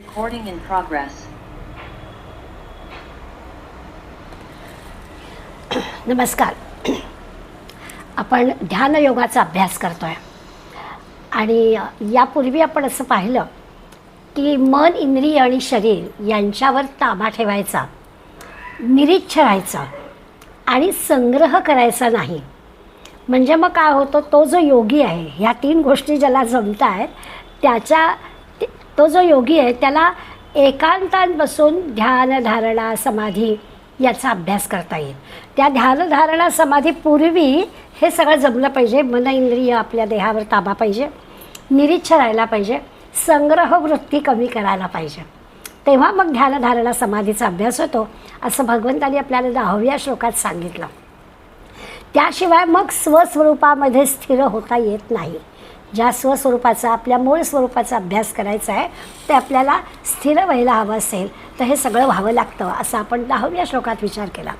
Recording in progress. नमस्कार. आपण ध्यान योगाचा अभ्यास करतोय आणि यापूर्वी आपण असं पाहिलं की मन, इंद्रिय आणि शरीर यांच्यावर ताबा ठेवायचा, निरीच्छ राहायचा आणि संग्रह करायचा नाही. म्हणजे मग काय होतं, तो जो योगी आहे, ह्या तीन गोष्टी ज्याला जमत आहेत तो जो योगी आहे त्याला एकांतात बसून ध्यान, धारणा, समाधी याचा अभ्यास करता येईल. त्या ध्यान, धारणा, समाधीपूर्वी हे सगळं जमलं पाहिजे. मन, इंद्रिय आपल्या देहावर ताबा पाहिजे, निरीच्छ राहायला पाहिजे, संग्रह वृत्ती कमी करायला पाहिजे. तेव्हा मग ध्यान, धारणा, समाधीचा अभ्यास होतो असं भगवंतांनी आपल्याला 10व्या श्लोकात सांगितलं. त्याशिवाय मग स्वस्वरूपामध्ये स्थिर होता येत नाही. ज्या स्वस्वरूपाचा, आपल्या मूळ स्वरूपाचा अभ्यास करायचा आहे ते आपल्याला स्थिर व्हायला हवं असेल तर हे सगळं व्हावं लागतं असं आपण 10व्या श्लोकात विचार केला.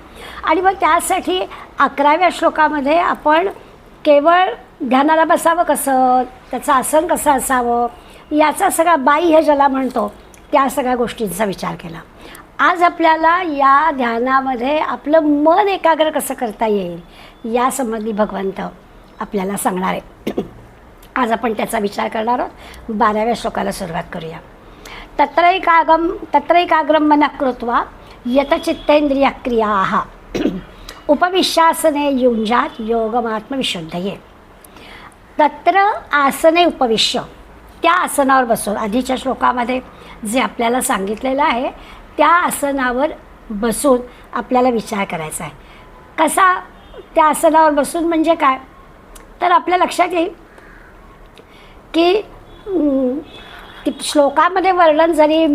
आणि मग त्यासाठी 11व्या श्लोकामध्ये आपण केवळ ध्यानाला बसावं कसं, त्याचं आसन कसं असावं, याचा सगळा बाह्य ज्याला म्हणतो त्या सगळ्या गोष्टींचा विचार केला. आज आपल्याला या ध्यानामध्ये आपलं मन एकाग्र कसं करता येईल यासंबंधी भगवंत आपल्याला सांगणार आहे. आज आपण त्याचा विचार करणार आहोत. 12व्या श्लोकाला सुरुवात करूया. तत्रैकाग्रम मनः कृत्वा यतचित्तेंद्रिय क्रियाः उपविश्यासने युञ्जात योगमात्मविशुद्धये. तत्र आसने उपविश्य, त्या आसनावर बसून, आधीच्या श्लोकामध्ये जे आपल्याला सांगितलेलं आहे त्या आसनावर बसून आपल्याला विचार करायचा आहे. कसा त्या आसनावर बसून म्हणजे काय, तर आपल्या लक्षात येईल की श्लोकामध्ये वर्णन जरी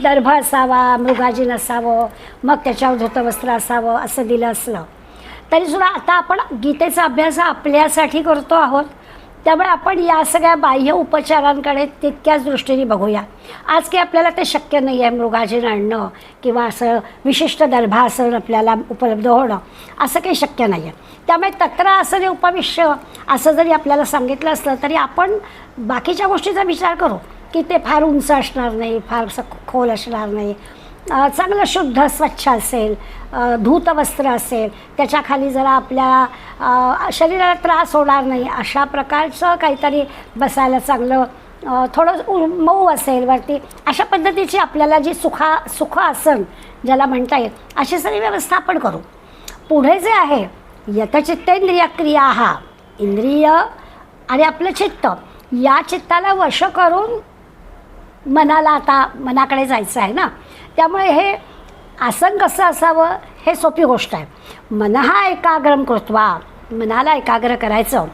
दर्भ असावा, मृगाजीन असावं, मग त्याच्यावर धोतवस्त्र असावं असं दिलं असलं तरीसुद्धा आता आपण गीतेचा अभ्यास आपल्यासाठी करतो आहोत. त्यामुळे आपण या सगळ्या बाह्य उपचारांकडे तितक्याच दृष्टीने बघूया. आज काही आपल्याला ते शक्य नाही आहे मृगाजीन आणणं किंवा असं विशिष्ट दर्भासन आपल्याला उपलब्ध होणं, असं काही शक्य नाही आहे. त्यामुळे तत्र आसने उपविश्य असं जरी आपल्याला सांगितलं असलं तरी आपण बाकीच्या गोष्टीचा विचार करू की ते फार उंच असणार नाही, फार खोल असणार नाही, चांगलं शुद्ध स्वच्छ असेल, धूतवस्त्र असेल, त्याच्याखाली जरा आपल्या शरीराला त्रास होणार नाही अशा प्रकारचं काहीतरी बसायला चांगलं, थोडं मऊ असेल वरती, अशा पद्धतीची आपल्याला जी सुख आसन ज्याला म्हणता येईल अशी सगळी व्यवस्था आपण करू. पुढे जे आहे यतचित्तेंद्रिय क्रिया, इंद्रिय आणि आपलं चित्त, या चित्ताला वश करून मनाकडे जायचं आहे ना. त्यामुळे हे आसन कसं असावं हे सोपी गोष्ट आहे. मनहा एकाग्रम कृत्वा, मनाला एकाग्र करायचं,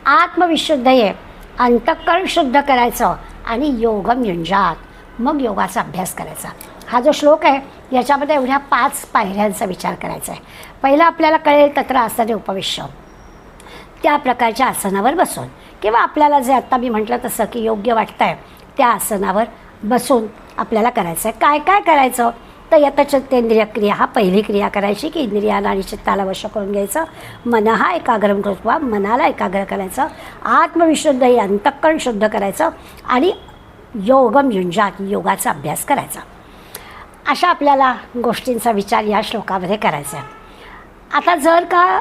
आत्मविशुद्धये, अंतःकरण शुद्ध करायचं आणि योगम युञ्जात, मग योगाचा अभ्यास करायचा. हा जो श्लोक आहे याच्यामध्ये एवढ्या 5 पायऱ्यांचा विचार करायचा आहे. पहिला आपल्याला कळेल तत्र आसने उपविश्य, त्या प्रकारच्या आसनावर बसून किंवा आपल्याला जे आत्ता मी म्हटलं तसं की योग्य वाटतं आहे त्या आसनावर बसून आपल्याला करायचं आहे. काय काय करायचं तर यतचित्तेंद्रिय क्रिया, हा पहिली क्रिया करायची की इंद्रियाला आणि चित्ताला वश करून घ्यायचं. मनहा एकाग्रम कृत्वा, मनाला एकाग्र करायचं, आत्मविशुद्ध हे अंतःकरण शुद्ध करायचं आणि योगम युञ्जात, योगाचा अभ्यास करायचा. अशा आपल्याला गोष्टींचा विचार या श्लोकामध्ये करायचा आहे. आता जर का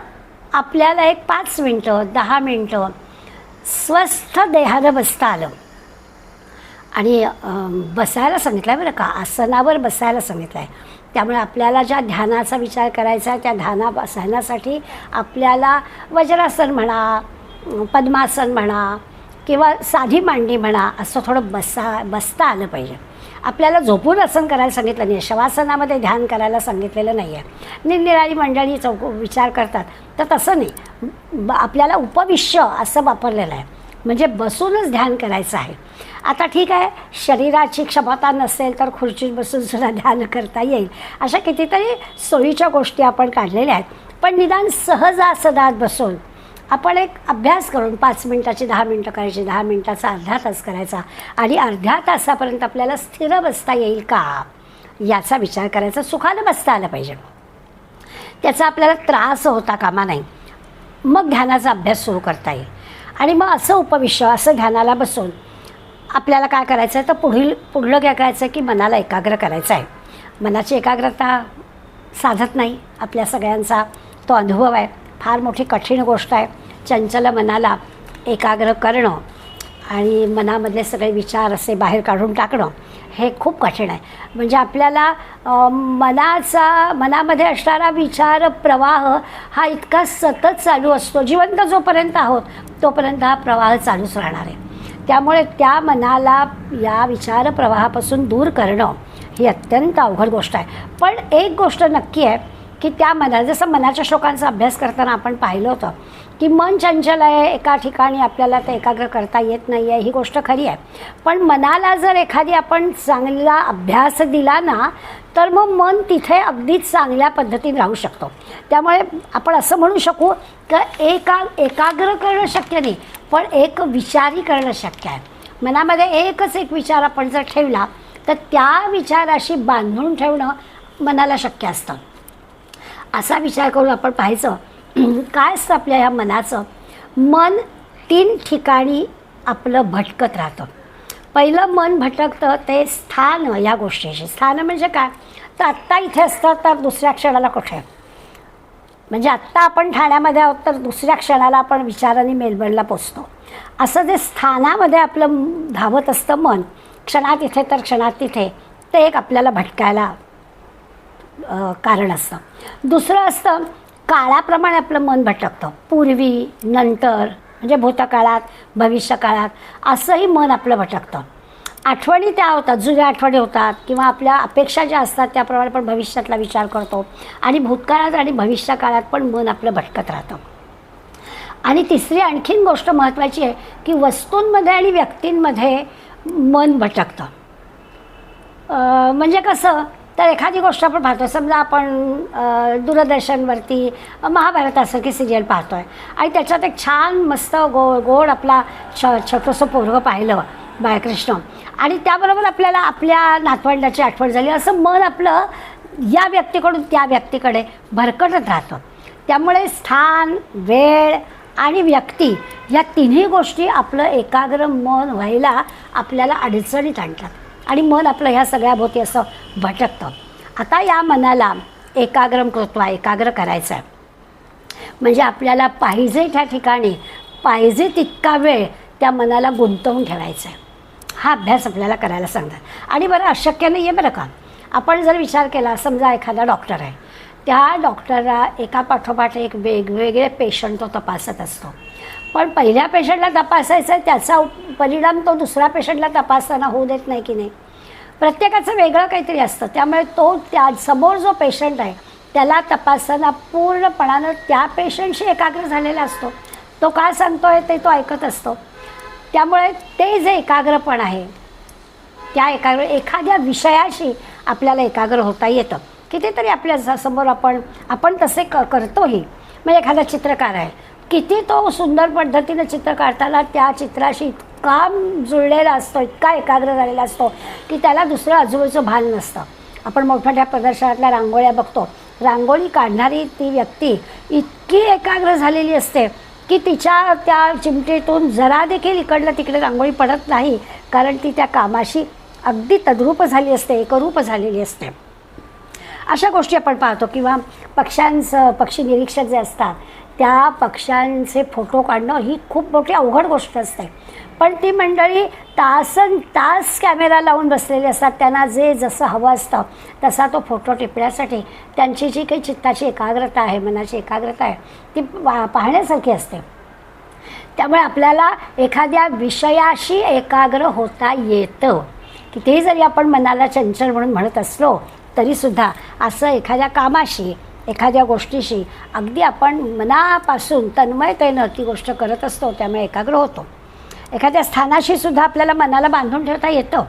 आपल्याला एक 5 मिनटं 10 मिनटं स्वस्थ देहानं बसता आलं आणि बसायला सांगितलं आहे बरं का, आसनावर बसायला सांगितलं आहे. त्यामुळे आपल्याला ज्या ध्यानाचा विचार करायचा आहे त्या बसण्यासाठी आपल्याला वज्रासन म्हणा, पद्मासन म्हणा किंवा साधी मांडी म्हणा, असं थोडं बसता आलं पाहिजे. आपल्याला झोपून आसन करायला सांगितलं नाही, शवासनामध्ये ध्यान करायला सांगितलेलं नाही आहे. निरनिराळी मंडळी विचार करतात तर तसं नाही, आपल्याला उपविश्य असं वापरलेलं आहे, म्हणजे बसूनच ध्यान करायचं आहे. आता ठीक आहे, शरीराची क्षमता नसेल तर खुर्चीत बसून सुद्धा ध्यान करता येईल. अशा कितीतरी सोयीच्या गोष्टी आपण काढलेल्या आहेत. पण निदान सहज आसनात बसून आपण एक अभ्यास करून 5 मिनटाची 10 मिनटं करायची, 10 मिनटाचा अर्धा तास करायचा आणि अर्ध्या तासापर्यंत आपल्याला स्थिर बसता येईल का याचा विचार करायचा. सुखानं बसता आलं पाहिजे, त्याचा आपल्याला त्रास होता कामा नाही. मग ध्यानाचा अभ्यास सुरू करता येईल. आणि मग असं उपविश्य, असं ध्यानाला बसून आपल्याला काय करायचं आहे, तर पुढलं काय करायचं आहे की मनाला एकाग्र करायचं आहे. मनाची एकाग्रता साधत नाही, आपल्या सगळ्यांचा तो अनुभव आहे. फार मोठी कठीण गोष्ट आहे चंचल मनाला एकाग्र करणं आणि मनामधले सगळे विचार असे बाहेर काढून टाकणं हे खूप कठीण आहे. म्हणजे आपल्याला मनामध्ये असणारा विचार प्रवाह हा इतका सतत चालू असतो. जिवंत जोपर्यंत आहोत तोपर्यंत हा प्रवाह चालूच राहणार आहे. त्यामुळे त्या मनाला या विचार प्रवाहापासून दूर करणं ही अत्यंत अवघड गोष्ट आहे. पण एक गोष्ट नक्की आहे की त्या मनाला, जसं मनाच्या श्लोकांचा अभ्यास करताना आपण पाहिलं होतं की मन चंचल आहे, एका ठिकाणी आपल्याला ते एकाग्र करता येत नाही आहे, ही गोष्ट खरी आहे. पण मनाला जर एखादी आपण चांगला अभ्यास दिला ना, तर मग मन तिथे अगदीच चांगल्या पद्धतीने राहू शकतो. त्यामुळे आपण असं म्हणू शकू की एकाग्र करणं शक्य नाही, पण एक विचारी करणं शक्य आहे. मनामध्ये एकच एक विचार आपण जर ठेवला तर त्या विचाराशी बांधून ठेवणं मनाला शक्य असतं. असा विचार करून आपण पाहायचं काय असतं आपल्या ह्या मनाचं. मन 3 ठिकाणी आपलं भटकत राहतं. पहिलं मन भटकतं ते स्थान या गोष्टीशी. स्थान म्हणजे काय, तर आत्ता इथे असतं तर दुसऱ्या क्षणाला कुठे, म्हणजे आत्ता आपण ठाण्यामध्ये आहोत तर दुसऱ्या क्षणाला आपण विचाराने मेलबर्नला पोचतो. असं जे स्थानामध्ये आपलं धावत असतं मन, क्षणात इथे तर क्षणात तिथे, ते एक आपल्याला भटकायला कारण असतं. दुसरं असतं काळाप्रमाणे आपलं मन भटकतं. पूर्वी, नंतर, म्हणजे भूतकाळात, भविष्यकाळात असंही मन आपलं भटकतं. आठवणी त्या होतात, जुन्या आठवणी होतात किंवा आपल्या अपेक्षा ज्या असतात त्याप्रमाणे आपण भविष्यातला विचार करतो आणि भूतकाळात आणि भविष्यकाळात पण मन आपलं भटकत राहतं. आणि तिसरी आणखीन गोष्ट महत्त्वाची आहे की वस्तूंमध्ये आणि व्यक्तींमध्ये मन भटकतं. म्हणजे कसं, तर एखादी गोष्ट आपण पाहतो, समजा आपण दूरदर्शनवरती महाभारतासारखी सिरियल पाहतो आहे आणि त्याच्यात एक छान मस्त गोड आपला छोटंसं पोरगं पाहिलं बाळकृष्ण, आणि त्याबरोबर आपल्याला आपल्या नातवंडाची आठवण झाली. असं मन आपलं या व्यक्तीकडून त्या व्यक्तीकडे भरकटत राहतं. त्यामुळे स्थान, वेळ आणि व्यक्ती या तिन्ही गोष्टी आपलं एकाग्र मन व्हायला आपल्याला अडचणीत आणतात आणि मन आपलं ह्या सगळ्याभोवती असं भटकतं. आता या मनाला एकाग्र करायचं आहे. म्हणजे आपल्याला पाहिजे त्या ठिकाणी पाहिजे तितका वेळ त्या मनाला गुंतवून ठेवायचा आहे. हा अभ्यास आपल्याला करायला सांगतात. आणि बरं अशक्य नाही आहे बरं का. आपण जर विचार केला, समजा एखादा डॉक्टर आहे, त्या डॉक्टरला एका पाठोपाठ एक वेगवेगळे पेशंट तो तपासत असतो. पण पहिल्या पेशंटला तपासायचं आहे त्याचा परिणाम तो दुसऱ्या पेशंटला तपासताना होऊ देत नाही की नाही. प्रत्येकाचं वेगळं काहीतरी असतं. त्यामुळे तो त्या समोर जो पेशंट आहे त्याला तपासताना पूर्णपणानं त्या पेशंटशी एकाग्र झालेला असतो. तो काय सांगतो आहे ते तो ऐकत असतो. त्यामुळे ते जे एकाग्रपण आहे त्या एखाद्या विषयाशी आपल्याला एकाग्र होता येतं. कितीतरी आपल्या समोर आपण तसे करतोही. म्हणजे एखादा चित्रकार आहे, किती तो सुंदर पद्धतीनं चित्र काढताना त्या चित्राशी इतका जुळलेला असतो, इतका एकाग्र झालेला असतो की त्याला दुसरं आजूबाजूचं भान नसतं. आपण मोठमोठ्या प्रदर्शनातल्या रांगोळ्या बघतो, रांगोळी काढणारी ती व्यक्ती इतकी एकाग्र झालेली असते की तिच्या त्या चिमटीतून जरा देखील इकडलं तिकडे रांगोळी पडत नाही, कारण ती त्या कामाशी अगदी तद्रूप झाली असते, एकरूप झालेली असते. अशा गोष्टी आपण पाहतो. किंवा पक्षी निरीक्षक जे असतात त्या पक्ष्यांचे फोटो काढणं ही खूप मोठी अवघड गोष्ट असते. पण ती मंडळी तास कॅमेरा लावून बसलेली असतात. त्यांना जे जसं हवं असतं तसा तो फोटो टिपण्यासाठी त्यांची जी काही चित्ताची एकाग्रता आहे, मनाची एकाग्रता आहे, ती पाहण्यासारखी असते. त्यामुळे आपल्याला एखाद्या विषयाशी एकाग्र होता येतं. कितीही जरी आपण मनाला चंचल म्हणून म्हणत असलो तरीसुद्धा असं एखाद्या कामाशी, एखाद्या गोष्टीशी अगदी आपण मनापासून तन्मयतेनं ती गोष्ट करत असतो. त्यामुळे एकाग्र होतो. एखाद्या स्थानाशी सुद्धा आपल्याला मनाला बांधून ठेवता येतं.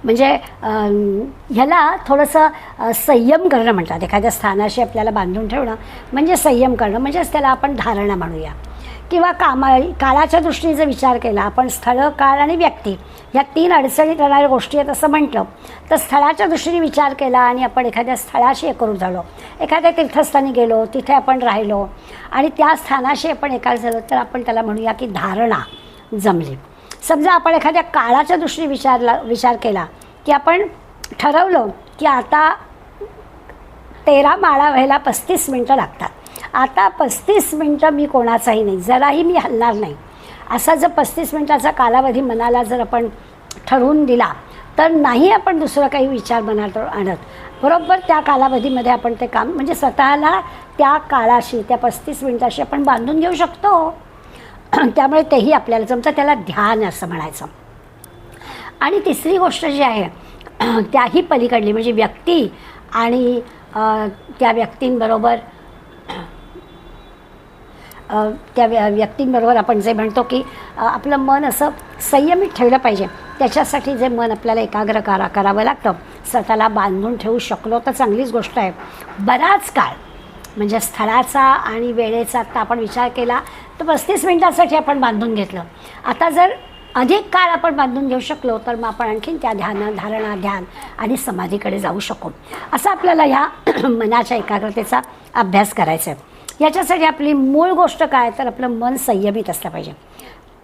म्हणजे ह्याला थोडंसं संयम करणं म्हणतात. एखाद्या स्थानाशी आपल्याला बांधून ठेवणं म्हणजे संयम करणं, म्हणजेच त्याला आपण धारणा म्हणूया. किंवा काळाच्या दृष्टीने जर विचार केला आपण, स्थळ, काळ आणि व्यक्ती ह्या 3 अडचणीत येणाऱ्या गोष्टी आहेत असं म्हटलं तर स्थळाच्या दृष्टीने विचार केला आणि आपण एखाद्या स्थळाशी एकरूप झालो, एखाद्या तीर्थस्थानी गेलो, तिथे आपण राहिलो आणि त्या स्थानाशी आपण एकाच झालो तर आपण त्याला म्हणूया की धारणा जमली. समजा आपण एखाद्या काळाच्या दृष्टीने विचार केला की आपण ठरवलं की आता 13 माळा व्हायला 35 मिनटं लागतात. आता 35 मिनटं मी कोणाचाही नाही, जराही मी हलणार नाही, असा जर 35 मिनटाचा कालावधी मनाला जर आपण ठरवून दिला तर नाही आपण दुसरं काही विचार मनात आणत. बरोबर त्या कालावधीमध्ये आपण ते काम म्हणजे स्वतःला त्या काळाशी, त्या 35 मिनटाशी आपण बांधून घेऊ शकतो. त्यामुळे तेही आपल्याला जमतं, त्याला ध्यान असं म्हणायचं. आणि तिसरी गोष्ट जी आहे त्याही पलीकडली म्हणजे व्यक्ती आणि त्या व्यक्तींबरोबर व्यक्तींबरोबर आपण जे म्हणतो की आपलं मन असं संयमित ठेवलं पाहिजे. त्याच्यासाठी जे मन आपल्याला एकाग्र करावं लागतं. स्वतःला बांधून ठेवू शकलो तर चांगलीच गोष्ट आहे. बराच काळ म्हणजे स्थळाचा आणि वेळेचा आता आपण विचार केला तर 35 मिनटासाठी आपण बांधून घेतलं. आता जर अधिक काळ आपण बांधून घेऊ शकलो तर मग आपण आणखीन त्या धारणा, ध्यान आणि समाधीकडे जाऊ शकू. असं आपल्याला ह्या मनाच्या एकाग्रतेचा अभ्यास करायचा आहे. याच्यासाठी आपली मूळ गोष्ट काय तर आपलं मन संयमित असलं पाहिजे.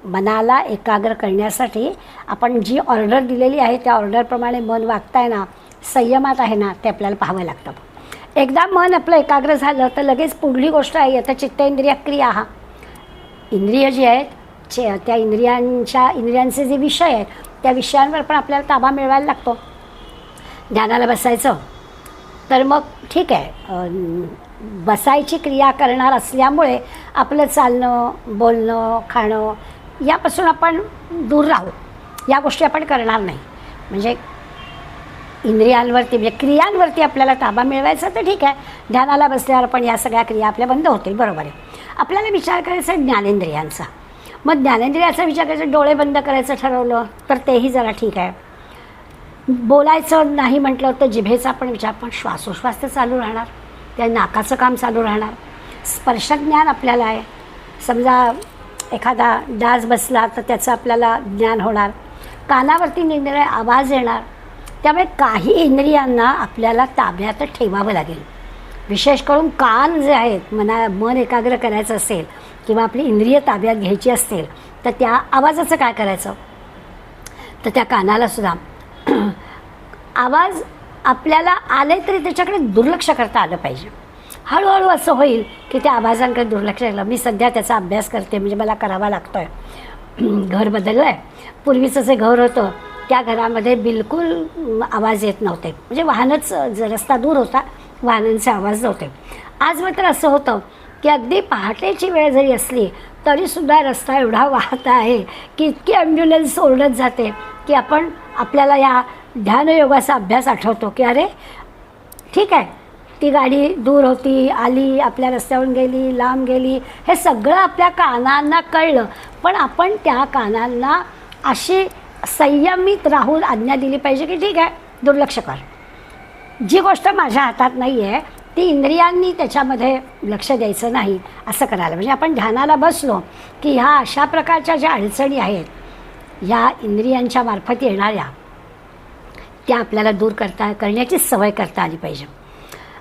मनाला एकाग्र करण्यासाठी आपण जी ऑर्डर दिलेली आहे त्या ऑर्डरप्रमाणे मन वागताय ना, संयमात आहे ना, ते आपल्याला पाहावं लागतं. एकदा मन आपलं एकाग्र झालं तर लगेच पुढली गोष्ट आहे आता चित्तेंद्रिय क्रिया. हा इंद्रिय जी आहेत त्या इंद्रियांचे जे विषय आहेत त्या विषयांवर पण आपल्याला ताबा मिळवायला लागतो. ध्यानाला बसायचं तर मग ठीक आहे, बसायची क्रिया करणार असल्यामुळे आपलं चालणं, बोलणं, खाणं यापासून आपण दूर राहू. या गोष्टी आपण करणार नाही. म्हणजे इंद्रियांवरती म्हणजे क्रियांवरती आपल्याला ताबा मिळवायचा तर ठीक आहे, ध्यानाला बसल्यावर पण या सगळ्या क्रिया आपल्या बंद होतील. बरोबर आहे. आपल्याला विचार करायचा आहे ज्ञानेंद्रियांचा. मग ज्ञानेंद्रियाचा विचार करायचा, डोळे बंद करायचं ठरवलं तर तेही जरा ठीक आहे. बोलायचं नाही म्हटलं तर जिभेचा पण विचार, पण श्वासोश्वास तर चालू राहणार, त्या नाकाचं काम चालू राहणार. स्पर्शज्ञान आपल्याला आहे. समजा एखादा डास बसला तर त्याचं आपल्याला ज्ञान होणार. कानावरती निरनिराळे आवाज येणार. त्यामुळे काही इंद्रियांना आपल्याला ताब्यात ठेवावं लागेल. विशेष करून कान जे आहेत, मन एकाग्र करायचं असेल किंवा आपली इंद्रिय ताब्यात घ्यायची असतील तर त्या आवाजाचं काय करायचं तर त्या कानालासुद्धा आवाज आपल्याला आले तरी त्याच्याकडे दुर्लक्ष करता आलं पाहिजे. हळूहळू असं होईल की त्या आवाजांकडे दुर्लक्ष केलं. मी सध्या त्याचा अभ्यास करते म्हणजे मला करावा लागतो आहे. घर बदललं आहे. पूर्वीचं जे घर होतं त्या घरामध्ये बिलकुल आवाज येत नव्हते. म्हणजे वाहनच, रस्ता दूर होता, वाहनांचे आवाज नव्हते. आज मात्र असं होतं की अगदी पहाटेची वेळ जरी असली तरीसुद्धा रस्ता एवढा वाहत आहे की इतकी ॲम्ब्युलन्स ओरडत जाते की आपल्याला या ध्यानयोगाचा अभ्यास आठवतो की अरे ठीक आहे, ती गाडी दूर होती, आली, आपल्या रस्त्यावरून गेली, लांब गेली, हे सगळं आपल्या कानांना कळलं. पण आपण त्या कानांना अशी संयमित राहून आज्ञा दिली पाहिजे की ठीक आहे, दुर्लक्ष कर. जी गोष्ट माझ्या हातात नाही आहे ती इंद्रियांनी त्याच्यामध्ये लक्ष द्यायचं नाही असं करायला. म्हणजे आपण ध्यानाला बसलो की ह्या अशा प्रकारच्या ज्या अडचणी आहेत ह्या इंद्रियांच्या मार्फत येणाऱ्या त्या आपल्याला दूर करण्याची सवय करता आली पाहिजे.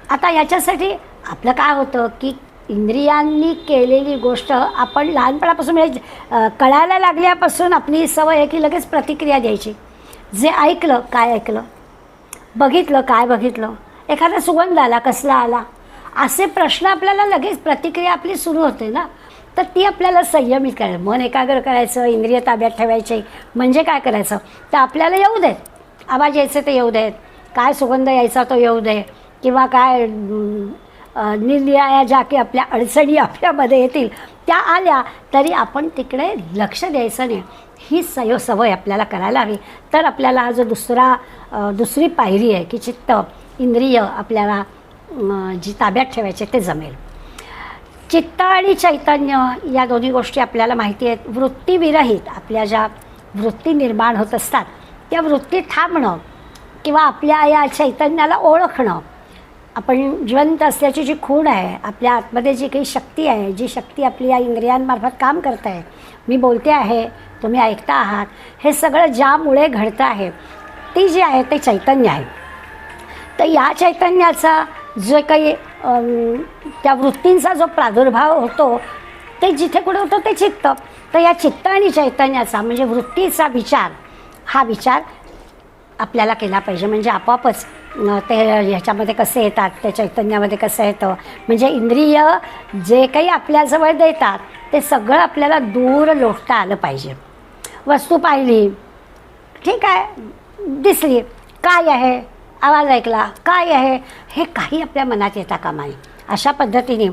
आता याच्यासाठी आपलं काय होतं की इंद्रियांनी केलेली गोष्ट आपण लहानपणापासून म्हणजे कळायला लागल्यापासून आपली सवय आहे की लगेच प्रतिक्रिया द्यायची. जे ऐकलं, काय ऐकलं, बघितलं, काय बघितलं, एखादा सुगंध आला, कसला आला, असे प्रश्न आपल्याला लगेच प्रतिक्रिया आपली सुरू होते ना. तर ती आपल्याला संयमित करायचं, मन एकाग्र करायचं, इंद्रिय ताब्यात ठेवायचे. म्हणजे काय करायचं तर आपल्याला येऊ देत, आवाज यायचे ते येऊ देत, काय सुगंध यायचा तो येऊ दे, किंवा काय निरनिराळ्या ज्या की आपल्या अडचणी आपल्यामध्ये येतील त्या आल्या तरी आपण तिकडे लक्ष द्यायचं नाही. ही सवय आपल्याला करायला हवी. तर आपल्याला हा जो दुसरी पायरी आहे की चित्त, इंद्रिय आपल्याला जी ताब्यात ठेवायचे ते जमेल. चित्त आणि चैतन्य या दोन्ही गोष्टी आपल्याला माहिती आहेत. वृत्तीविरहित आपल्या ज्या वृत्ती निर्माण होत असतात त्या वृत्ती थांबणं किंवा आपल्या या चैतन्याला ओळखणं, आपण जिवंत असल्याची जी खूण आहे, आपल्या आतमध्ये जी काही शक्ती आहे, जी शक्ती आपली या इंद्रियांमार्फत काम करत आहे, मी बोलते आहे, तुम्ही ऐकता आहात, हे सगळं ज्यामुळे घडतं आहे ती जी आहे ते चैतन्य आहे. तर या चैतन्याचा जे काही त्या वृत्तींचा जो प्रादुर्भाव होतो ते जिथे कुठे होतं ते चित्त. तर या चित्त आणि चैतन्याचा म्हणजे वृत्तीचा विचार, हा विचार आपल्याला केला पाहिजे. म्हणजे आपोआपच ते ह्याच्यामध्ये कसे येतात, त्या चैतन्यामध्ये कसं येतं, म्हणजे इंद्रिय जे काही आपल्याजवळ देतात ते सगळं आपल्याला दूर लोटता आलं पाहिजे. वस्तू पाहिली, ठीक आहे, दिसली, काय आहे, आवाज ऐकला, काय आहे, हे काही आपल्या मनात येता कामा नये. अशा पद्धतीने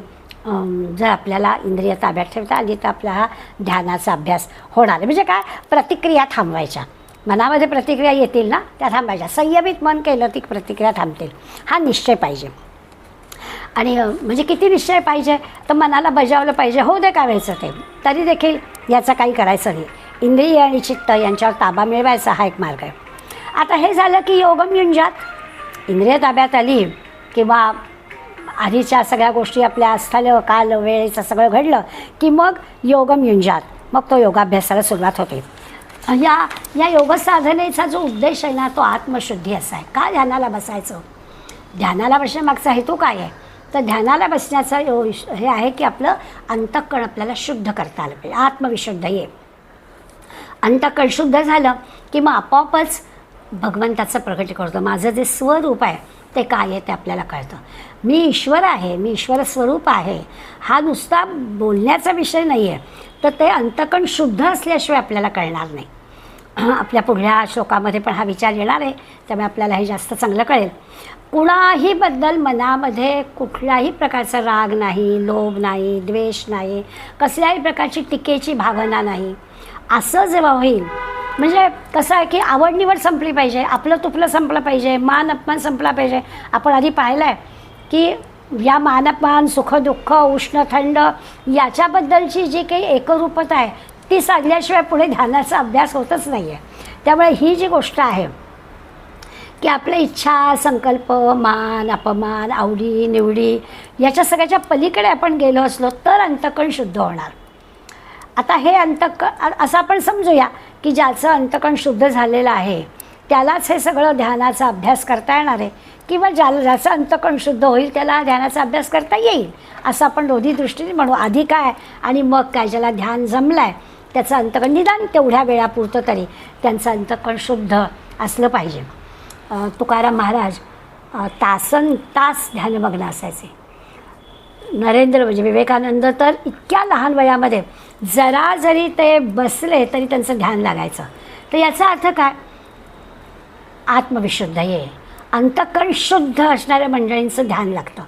जर आपल्याला इंद्रिय ताब्यात ठेवता आली तर आपला हा ध्यानाचा अभ्यास होणार. म्हणजे काय, प्रतिक्रिया थांबवायच्या. मनामध्ये प्रतिक्रिया येतील ना, त्या थांबायच्या. संयमित मन केलं ती प्रतिक्रिया थांबतील, हा निश्चय पाहिजे. आणि म्हणजे किती निश्चय पाहिजे, तर मनाला बजावलं पाहिजे, हो दे काय व्हायचं ते, तरी देखील याचं काही करायचं नाही. इंद्रिय आणि चित्त यांच्यावर ताबा मिळवायचा हा एक मार्ग आहे. आता हे झालं की योगम युंजात, इंद्रिय ताब्यात आली किंवा आधीच्या सगळ्या गोष्टी आपल्या स्थळ काल वेळेचं सगळं घडलं की मग योगम युंजात, मग तो योगाभ्यासाला सुरुवात होते. या योगसाधनेचा जो उद्देश आहे ना, तो आत्मशुद्धी असा आहे. का ध्यानाला बसायचं, ध्यानाला बसण्यामागचा हेतू काय आहे, तर ध्यानाला बसण्याचा हे आहे की आपलं अंतःकरण आपल्याला शुद्ध करता आलं पाहिजे. आत्मविशुद्ध ये अंतःकरण शुद्ध झालं की मग आपोआपच भगवंताचं प्रगट करतो. माझं जे स्वरूप आहे ते काय आहे ते आपल्याला कळतं. मी ईश्वर आहे, मी ईश्वर स्वरूप आहे, हा नुसता बोलण्याचा विषय नाही आहे, तर ते अंतःकरण शुद्ध असल्याशिवाय आपल्याला कळणार नाही. आपल्या पुढल्या श्लोकामध्ये पण हा विचार येणार आहे, त्यामुळे आपल्याला हे जास्त चांगलं कळेल. कुणाही बद्दल मनामध्ये कुठल्याही प्रकारचा राग नाही, लोभ नाही, द्वेष नाही, कसल्याही प्रकारची टीकेची भावना नाही. असं जेव्हा होईल, म्हणजे कसं आहे की आवड निवड संपली पाहिजे, आपलं तुपलं संपलं पाहिजे, मान अपमान संपला पाहिजे. आपण आधी पाहिलं आहे की या मान अपमान, सुख दुःख, उष्ण थंड याच्याबद्दलची जी काही एकरूपता आहे ती साधल्याशिवाय पुढे ध्यानाचा अभ्यास होतच नाही आहे. त्यामुळे ही जी गोष्ट आहे की आपल्या इच्छा, संकल्प, मान अपमान, आवडी निवडी याच्या सगळ्याच्या पलीकडे आपण गेलो असलो तर अंतःकरण शुद्ध होणार. आता हे अंतःकरण असं आपण समजूया की ज्याचं अंतःकरण शुद्ध झालेलं आहे त्यालाच हे सगळं ध्यानाचा अभ्यास करता येणार आहे, किंवा ज्याचं अंतःकरण शुद्ध होईल त्याला ध्यानाचा अभ्यास करता येईल, असं आपण दोन्ही दृष्टीने म्हणू. आधी काय आणि मग काय, ज्याला ध्यान जमलं आहे त्याचं अंतःकरण निदान तेवढ्या वेळापुरतं तरी त्यांचं अंतःकरण शुद्ध असलं पाहिजे. तुकाराम महाराज तासन तास ध्यानमग्न असायचे. नरेंद्र म्हणजे विवेकानंद तर इतक्या लहान वयामध्ये जरा जरी ते बसले तरी त्यांचं ध्यान लागायचं. तर याचा अर्थ काय, आत्मविशुद्ध ये अंतःकरण शुद्ध असणाऱ्या मंडळींचं ध्यान लागतं.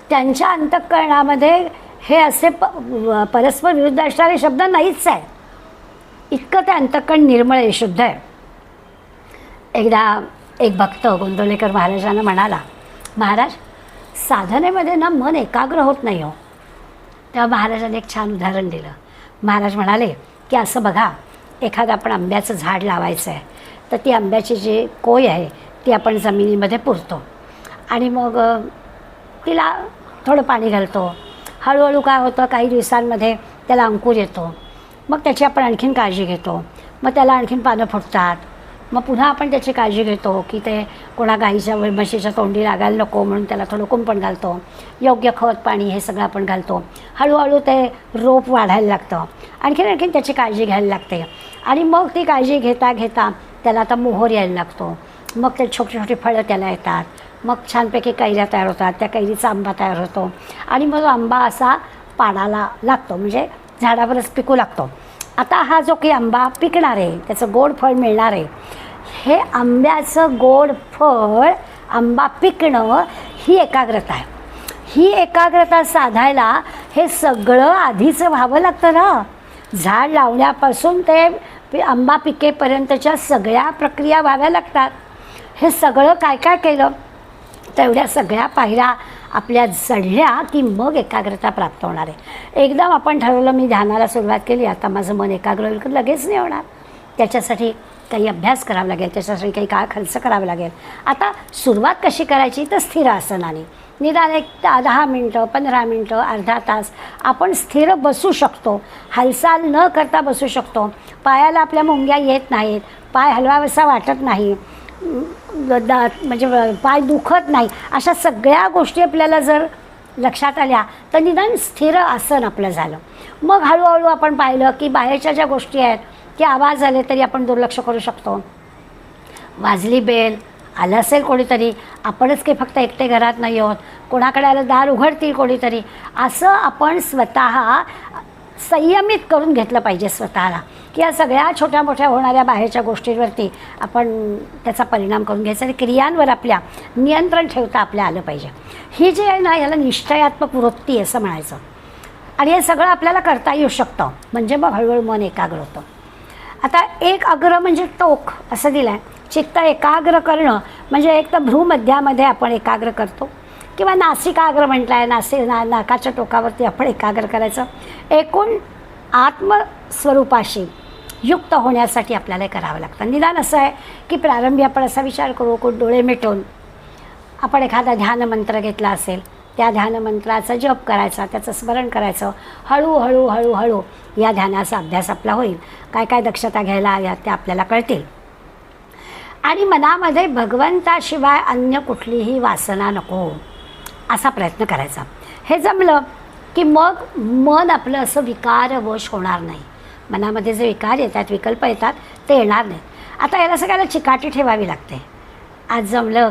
त्यांच्या अंतःकरणामध्ये हे असे परस्पर विरुद्ध असणारे शब्द नाहीच आहे, इतकं ते अंतःकरण निर्मळ आहे, शुद्ध आहे. एकदा एक भक्त गोंदवलेकर महाराजांना म्हणाला, महाराज साधनेमध्ये ना मन एकाग्र होत नाही हो. तेव्हा महाराजांनी एक छान उदाहरण दिलं. महाराज म्हणाले की असं बघा, एखादं आपण आंब्याचं झाड लावायचं आहे, तर ती आंब्याची जी कोय आहे ती आपण जमिनीमध्ये पुरतो आणि मग तिला थोडं पाणी घालतो. हळूहळू काय होतं, काही दिवसांमध्ये त्याला अंकुर येतो, मग त्याची आपण आणखीन काळजी घेतो, मग त्याला आणखीन पानं फुटतात, मग पुन्हा आपण त्याची काळजी घेतो की ते कोणा गाईच्या म्हशीच्या तोंडी लागायला नको म्हणून त्याला थोडं कुंपण घालतो, योग्य खत पाणी हे सगळं आपण घालतो. हळूहळू ते रोप वाढायला लागतं, आणखीन त्याची काळजी घ्यायला लागते आणि मग ती काळजी घेता घेता त्याला आता मोहर यायला लागतो. मग ते छोटी छोटी फळं त्याला येतात, मग छानपैकी कैऱ्या तयार होतात, त्या कैरीचा आंबा तयार होतो आणि मग आंबा असा पाडाला लागतो, म्हणजे झाडावरच पिकू लागतो. आता हा जो काही आंबा पिकणार आहे, त्याचं गोड फळ मिळणार आहे, हे आंब्याचं गोड फळ, आंबा पिकणं ही एकाग्रता आहे. ही एकाग्रता साधायला हे सगळं आधीचं व्हावं लागतं ना. झाड लावण्यापासून ते आंबा पिकेपर्यंतच्या सगळ्या प्रक्रिया व्हाव्या लागतात. हे सगळं काय काय केलं, तेवढ्या सगळ्या पायऱ्या आपल्या चढल्या की मग एकाग्रता प्राप्त होणार आहे. एकदम आपण ठरवलं मी ध्यानाला सुरुवात केली, आता माझं मन एकाग्र होईल, लगेच नाही होणार. त्याच्यासाठी काही अभ्यास करावा लागेल, त्याच्यासाठी काही काळ खर्च करावा लागेल. आता सुरुवात कशी करायची, तर स्थिर आसनाने निदान एक 10 मिनटं 15 मिनटं अर्धा तास आपण स्थिर बसू शकतो, हालचाल न करता बसू शकतो. पायाला आपल्या मुंग्या येत नाहीत, पाय हलवावासा वाटत नाही, म्हणजे पाय दुखत नाही, अशा सगळ्या गोष्टी आपल्याला जर लक्षात आल्या तर निदान स्थिर आसन आपलं झालं. मग हळूहळू आपण पाहिलं की बाहेरच्या ज्या गोष्टी आहेत की आवाज आले तरी आपण दुर्लक्ष करू शकतो. वाजली बेल, आलं असेल कोणीतरी, आपणच काही फक्त एकटे घरात नाही आहोत, कोणाकडे आलं दार उघडतील कोणीतरी, असं आपण स्वतः संयमित करून घेतलं पाहिजे स्वतःला की या सगळ्या छोट्या मोठ्या होणाऱ्या बाहेरच्या गोष्टींवरती आपण त्याचा परिणाम करून घ्यायचा आणि क्रियांवर आपल्या नियंत्रण ठेवता आपल्या आलं पाहिजे. ही जी आहे ना, याला निश्चयात्मक वृत्ती असं म्हणायचं. आणि हे सगळं आपल्याला करता येऊ शकतं, म्हणजे मग हळूहळू मन एकाग्र होतं. आता एक अग्र म्हणजे टोक असं दिलं आहे. चित्त एकाग्र करणं म्हणजे एक तर भ्रूमध्यामध्ये आपण एकाग्र करतो किंवा नासिकाग्र म्हटलं आहे, नाकाच्या टोकावरती आपण एकाग्र करायचं. एकूण आत्मस्वरूपाशी युक्त होण्यासाठी आपल्याला हे करावं लागतं. निदान असं आहे की प्रारंभी आपण असा विचार करू की डोळे मिटून आपण एखादा ध्यानमंत्र घेतला असेल, त्या ध्यानमंत्राचा जप करायचा, त्याचं स्मरण करायचं. हळूहळू हळूहळू या ध्यानाचा अभ्यास आपला होईल. काय काय दक्षता घ्यायला हव्या त्या आपल्याला कळतील. आणि मनामध्ये भगवंताशिवाय अन्य कुठलीही वासना नको असा प्रयत्न करायचा. हे जमलं की मग मन आपलं असं विकारवश होणार नाही. मनामध्ये जे विकार येतात, विकल्प येतात ते येणार नाहीत. आता याला सगळ्याला चिकाटी ठेवावी लागते. आज जमलं,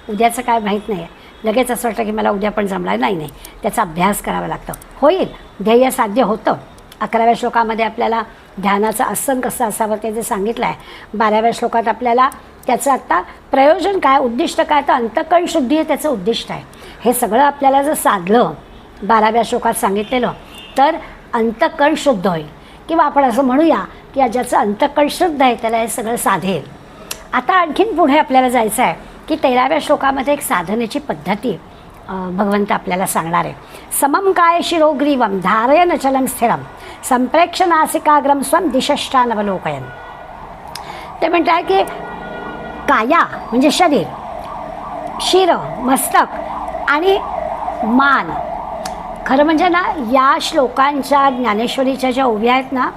उद्याचं काय माहीत नाही आहे. लगेच असं वाटतं की मला उद्या पण जमणार नाही. त्याचा अभ्यास करावा लागतो. होईल, ध्येय साध्य होतं. 11व्या श्लोकामध्ये आपल्याला ध्यानाचं आसन कसं असावं ते जे सांगितलं आहे. 12व्या श्लोकात आपल्याला त्याचं आत्ता प्रयोजन काय, उद्दिष्ट काय, तर अंतःकरण शुद्धी हे त्याचं उद्दिष्ट आहे. हे सगळं आपल्याला जर साधलं 12व्या श्लोकात सांगितलेलं तर अंतःकरण शुद्ध होईल. किंवा आपण असं म्हणूया की ज्याचं अंतःकरण शुद्ध आहे त्याला हे सगळं साधेल. आता आणखीन पुढे आपल्याला जायचं आहे की 13व्या श्लोकामध्ये एक साधनेची पद्धती भगवंत आपल्याला सांगणार आहे. समम काय शिरोग्रीवम धारयन चलम स्थिरम संप्रेक्ष नासिकाग्रम स्वम दिशष्टानवलोकयन. ते म्हणतात की काया म्हणजे शरीर, शिर मस्तक आणि मान. खरं म्हणजे ना, या श्लोकांच्या ज्ञानेश्वरीच्या ज्या ओव्या आहेत ना,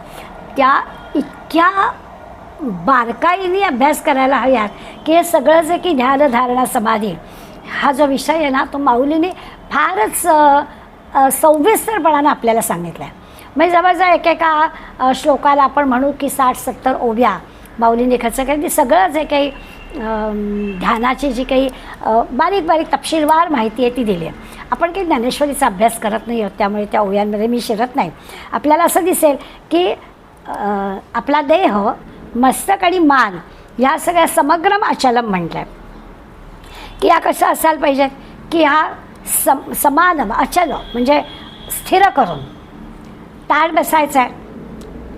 त्या इतक्या बारकाईने अभ्यास करायला हव्यात की हे सगळं जे की ध्यान धारणा समाधी हा जो विषय आहे ना, तो माऊलीने फारच सविस्तरपणानं आपल्याला सांगितला आहे. म्हणजे जवळजवळ एकेका श्लोकाला आपण म्हणू की 60-70 ओव्या माऊलीने खर्च केली. सगळं जे काही ध्यानाची जी काही बारीक बारीक तपशीलवार माहिती आहे ती दिली आहे. आपण काही ज्ञानेश्वरीचा अभ्यास करत नाही आहोत, त्यामुळे त्या ओव्यांमध्ये मी शिरत नाही. आपल्याला असं दिसेल की आपला देह, मस्तक आणि मान या सगळ्या समग्रम अचलम म्हटलं आहे की या कसं असायला पाहिजेत की हा समान अचल म्हणजे स्थिर करून ताठ बसायचं आहे.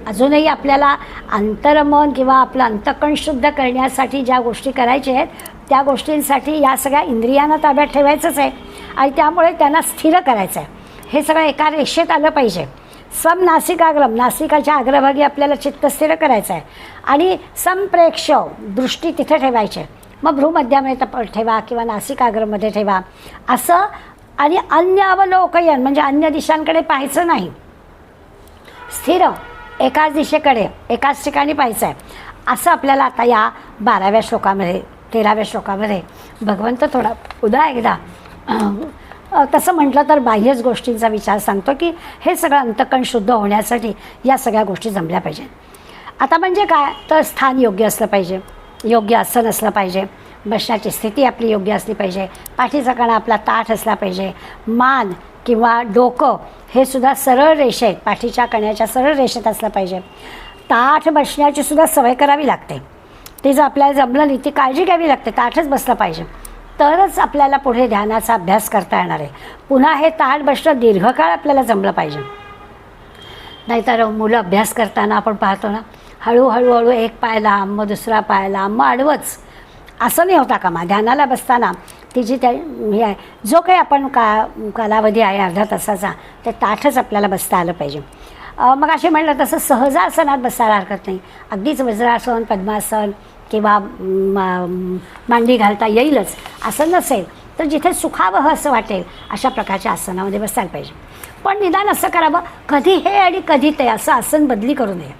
अजूनही आपल्याला अंतर्मन किंवा आपलं अंतःकरण शुद्ध करण्यासाठी ज्या गोष्टी करायच्या आहेत त्या गोष्टींसाठी या सगळ्या इंद्रियांना ताब्यात ठेवायचंच आहे आणि त्यामुळे त्यांना स्थिर करायचं आहे. हे सगळं एका रेषेत आलं पाहिजे. स्वम नासिकाग्रम, नासिकाच्या अग्रभागी आपल्याला चित्त स्थिर करायचं आहे आणि संप्रेक्ष दृष्टी तिथे ठेवायची. मग भ्रूमध्यामध्ये ठेवा किंवा नासिकाग्रमध्ये ठेवा असं. आणि अन्य अवलोकयन म्हणजे अन्य दिशांकडे पाहायचं नाही. स्थिर एकाच दिशेकडे एकाच ठिकाणी पाहायचं आहे असं आपल्याला आता या 12व्या श्लोकामध्ये 13व्या श्लोकामध्ये भगवंत थोडा पुन्हा एकदा तसं म्हटलं तर बाह्यच गोष्टींचा विचार सांगतो की हे सगळं अंतःकरण शुद्ध होण्यासाठी या सगळ्या गोष्टी जमल्या पाहिजेत. आता म्हणजे काय तर स्थान योग्य असलं पाहिजे, योग्य आसन असलं पाहिजे, बसण्याची स्थिती आपली योग्य असली पाहिजे, पाठीचा कणा आपला ताठ असला पाहिजे, मान किंवा डोकं हे सुद्धा सरळ रेषेत, पाठीच्या कण्याच्या सरळ रेषेत असलं पाहिजे. ताठ बसण्याची सुद्धा सवय करावी लागते. ते जर आपल्याला जमलं नाही ती काळजी घ्यावी लागते. ताठच बसलं पाहिजे तरच आपल्याला पुढे ध्यानाचा अभ्यास करता येणार आहे. पुन्हा हे ताठ बसणं दीर्घकाळ आपल्याला जमलं पाहिजे. नाहीतर मुलं अभ्यास करताना आपण पाहतो ना, हळूहळू एक पाय लांब, मग दुसरा पाय लांब, मग आडवंच असं नाही होता कामा. ध्यानाला बसताना तिची त्या हे आहे जो काही आपण कालावधी आहे अर्धा तासाचा ते ताठच आपल्याला बसता आलं पाहिजे. मग असे म्हणलं तसं सहजासनात बसायला हरकत नाही. अगदीच वज्रासन, पद्मासन किंवा मांडी घालता येईलच असं नसेल तर जिथे सुखावह असं वाटेल अशा प्रकारच्या आसनामध्ये बसायला पाहिजे. पण निदान असं करावं कधी हे आणि कधी ते असं आसन बदली करू नये.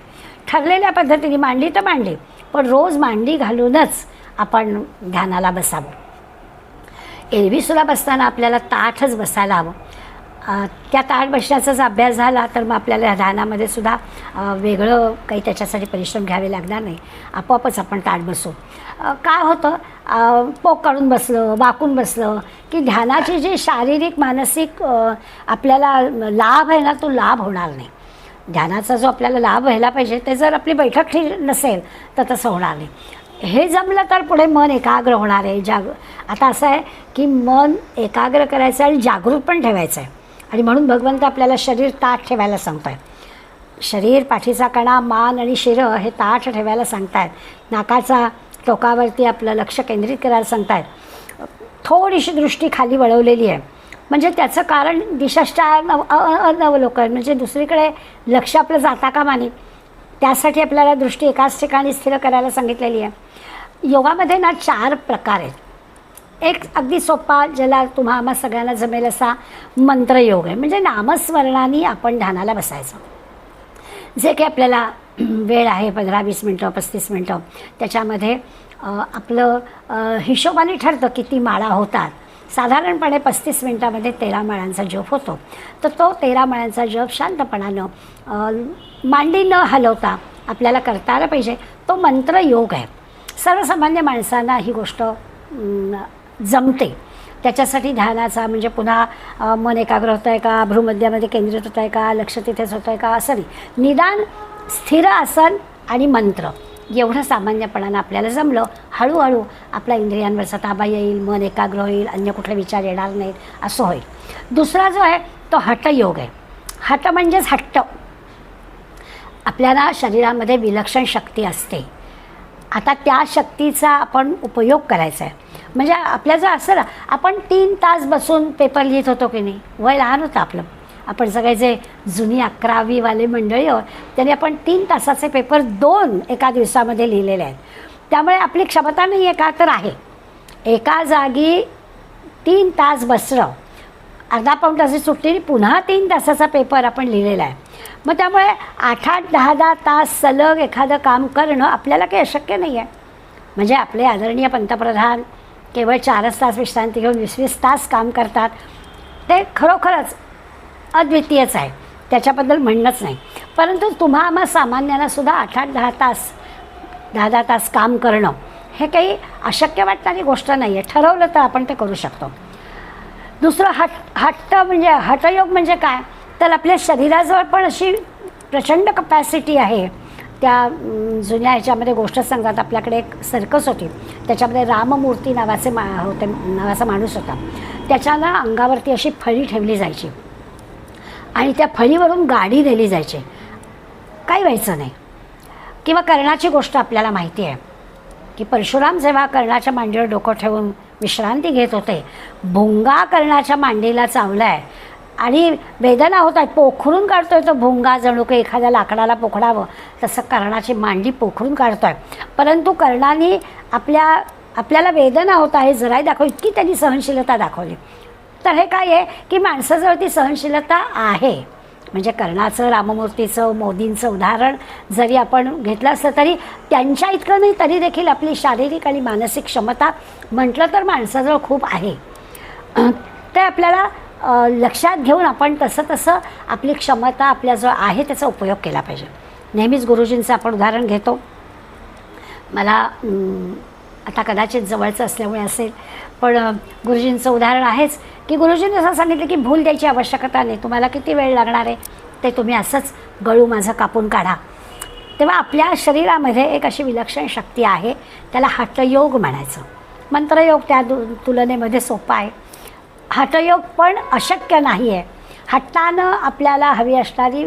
ठरलेल्या पद्धतीने मांडली तर मांडली, पण रोज मांडी घालूनच आपण ध्यानाला बसावं. एरवीसुद्धा बसताना आपल्याला ताठच बसायला हवं. त्या ताठ बसण्याचाच अभ्यास झाला तर मग आपल्याला ध्यानामध्ये सुद्धा वेगळं काही त्याच्यासाठी परिश्रम घ्यावे लागणार नाही, आपोआपच आपण ताठ बसू. काय होतं, पोक काढून बसलं, वाकून बसलं की ध्यानाची जी शारीरिक मानसिक आपल्याला लाभ आहे ना, तो लाभ होणार नाही. ध्यानाचा जो आपल्याला लाभ व्हायला पाहिजे ते जर आपली बैठक ठीक नसेल तर तसं होणार नाही. हे जमलं तर पुढे मन एकाग्र होणार आहे. आता असं आहे की मन एकाग्र करायचं आणि जागृत पण ठेवायचं आहे. आणि म्हणून भगवंत आपल्याला शरीर ताठ ठेवायला सांगतो आहे. शरीर, पाठीचा कणा, मान आणि शिरं हे ताठ ठेवायला सांगत आहेत. नाकाचा टोकावरती आपलं लक्ष केंद्रित करायला सांगत आहेत. थोडीशी दृष्टी खाली वळवलेली आहे म्हणजे त्याचं कारण दिशाष्टार अनवलोकन, म्हणजे दुसरीकडे लक्ष आपलं जाता कामा नये. त्यासाठी आपल्याला दृष्टी एकाच ठिकाणी स्थिर करायला सांगितलेली आहे. योगामध्ये ना 4 प्रकार आहेत. एक अगदी सोपा, ज्याला आम्हा सगळ्यांना जमेल असा मंत्रयोग आहे. म्हणजे नामस्मरणाने आपण ध्यानाला बसायचं. जे काही आपल्याला वेळ आहे 15-20 मिनटं, 35 मिनटं, त्याच्यामध्ये आपलं हिशोबाने ठरतं किती माळा होतात. साधारणपणे 35 मिनटामध्ये 13 माळांचा जप होतो. तर तो 13 माळांचा जप शांतपणानं मांडी न हलवता आपल्याला करता आला पाहिजे. तो मंत्रयोग आहे. सर्वसामान्य माणसांना ही गोष्ट जमते. त्याच्यासाठी ध्यानाचा म्हणजे पुन्हा मन एकाग्र होतं आहे का, भ्रूमध्यामध्ये केंद्रित होतं आहे का, लक्ष तिथेच होतं आहे का, असं नाही. निदान स्थिर आसन आणि मंत्र एवढं सामान्यपणानं आपल्याला जमलं, हळूहळू आपल्या इंद्रियांवरचा ताबा येईल, मन एकाग्र होईल, अन्य कुठले विचार येणार नाहीत, असं होईल. दुसरा जो आहे तो हठयोग आहे. हठ म्हणजेच हट्ट. आपल्याला शरीरामध्ये विलक्षण शक्ती असते. आता त्या शक्तीचा आपण उपयोग करायचा आहे. म्हणजे आपल्या जर असं ना, आपण 3 तास बसून पेपर लिहित होतो की नाही, वय लहान होतं आपलं, आपण सगळे जे जुनी 11वी मंडळी आहोत त्यांनी आपण 3 तासाचे पेपर 2 एका दिवसामध्ये लिहिलेले आहेत. त्यामुळे आपली क्षमता नाही आहे का, तर आहे. एका जागी 3 तास बसणं, अर्धा पाऊण तासाची सुट्टी, पुन्हा 3 तासाचा पेपर आपण लिहिलेला आहे. मग त्यामुळे 8-8, 10-10 तास सलग एखादं काम करणं आपल्याला काही अशक्य नाही आहे. म्हणजे आपले आदरणीय पंतप्रधान केवळ 4च तास विश्रांती घेऊन 20-20 तास काम करतात. ते खरोखरच अद्वितीयच आहे, त्याच्याबद्दल म्हणणंच नाही. परंतु आम्हा सामान्यांना सुद्धा 8-8, 10 तास 10-10 तास काम करणं हे काही अशक्य वाटणारी गोष्ट नाही आहे. ठरवलं तर आपण ते करू शकतो. दुसरं हट्ट म्हणजे हठयोग म्हणजे काय, तर आपल्या शरीराजवळ पण अशी प्रचंड कपॅसिटी आहे. त्या जुन्या ह्याच्यामध्ये गोष्ट सांगतात, आपल्याकडे एक सर्कस होती, त्याच्यामध्ये राममूर्ती नावाचा माणूस होता. त्याच्याला अंगावरती अशी फळी ठेवली जायची आणि त्या फळीवरून गाडी नेली जायची, काही व्हायचं नाही. किंवा कर्णाची गोष्ट आपल्याला माहिती आहे की परशुराम जेव्हा कर्णाच्या मांडीवर डोकं ठेवून विश्रांती घेत होते, भुंगा कर्णाच्या मांडीला चावलाय आणि वेदना होत आहेत, पोखरून काढतोय तो भुंगा, जणू काही एखाद्या लाकडाला पोखडावं तसं कर्णाची मांडी पोखरून काढतोय. परंतु कर्णाने आपल्याला वेदना होत आहे जराही दाखव, इतकी त्यांनी सहनशीलता दाखवली. तर हे काय आहे की माणसाजवळ ती सहनशीलता आहे. म्हणजे कर्णाचं, राममूर्तीचं, मोदींचं उदाहरण जरी आपण घेतलं असलं तरी त्यांच्या इतकं नाही, तरी देखील आपली शारीरिक आणि मानसिक क्षमता म्हटलं तर माणसाजवळ खूप आहे. ते आपल्याला लक्षात घेऊन आपण तसं आपली क्षमता आपल्याजवळ आहे त्याचा उपयोग केला पाहिजे. नेहमीच गुरुजींचं आपण उदाहरण घेतो. मला आता कदाचित जवळचं असल्यामुळे असेल, पण गुरुजींचं उदाहरण आहेच की गुरुजींनी असं सांगितलं की भूल द्यायची आवश्यकता नाही, तुम्हाला किती वेळ लागणार आहे ते तुम्ही असंच गळू माझं कापून काढा. तेव्हा आपल्या शरीरामध्ये एक अशी विलक्षण शक्ती आहे, त्याला हठयोग म्हणायचं. मंत्रयोग त्या तुलनेमध्ये सोपा आहे. हठयोग पण अशक्य नाही आहे. हट्टानं आपल्याला हवी असणारी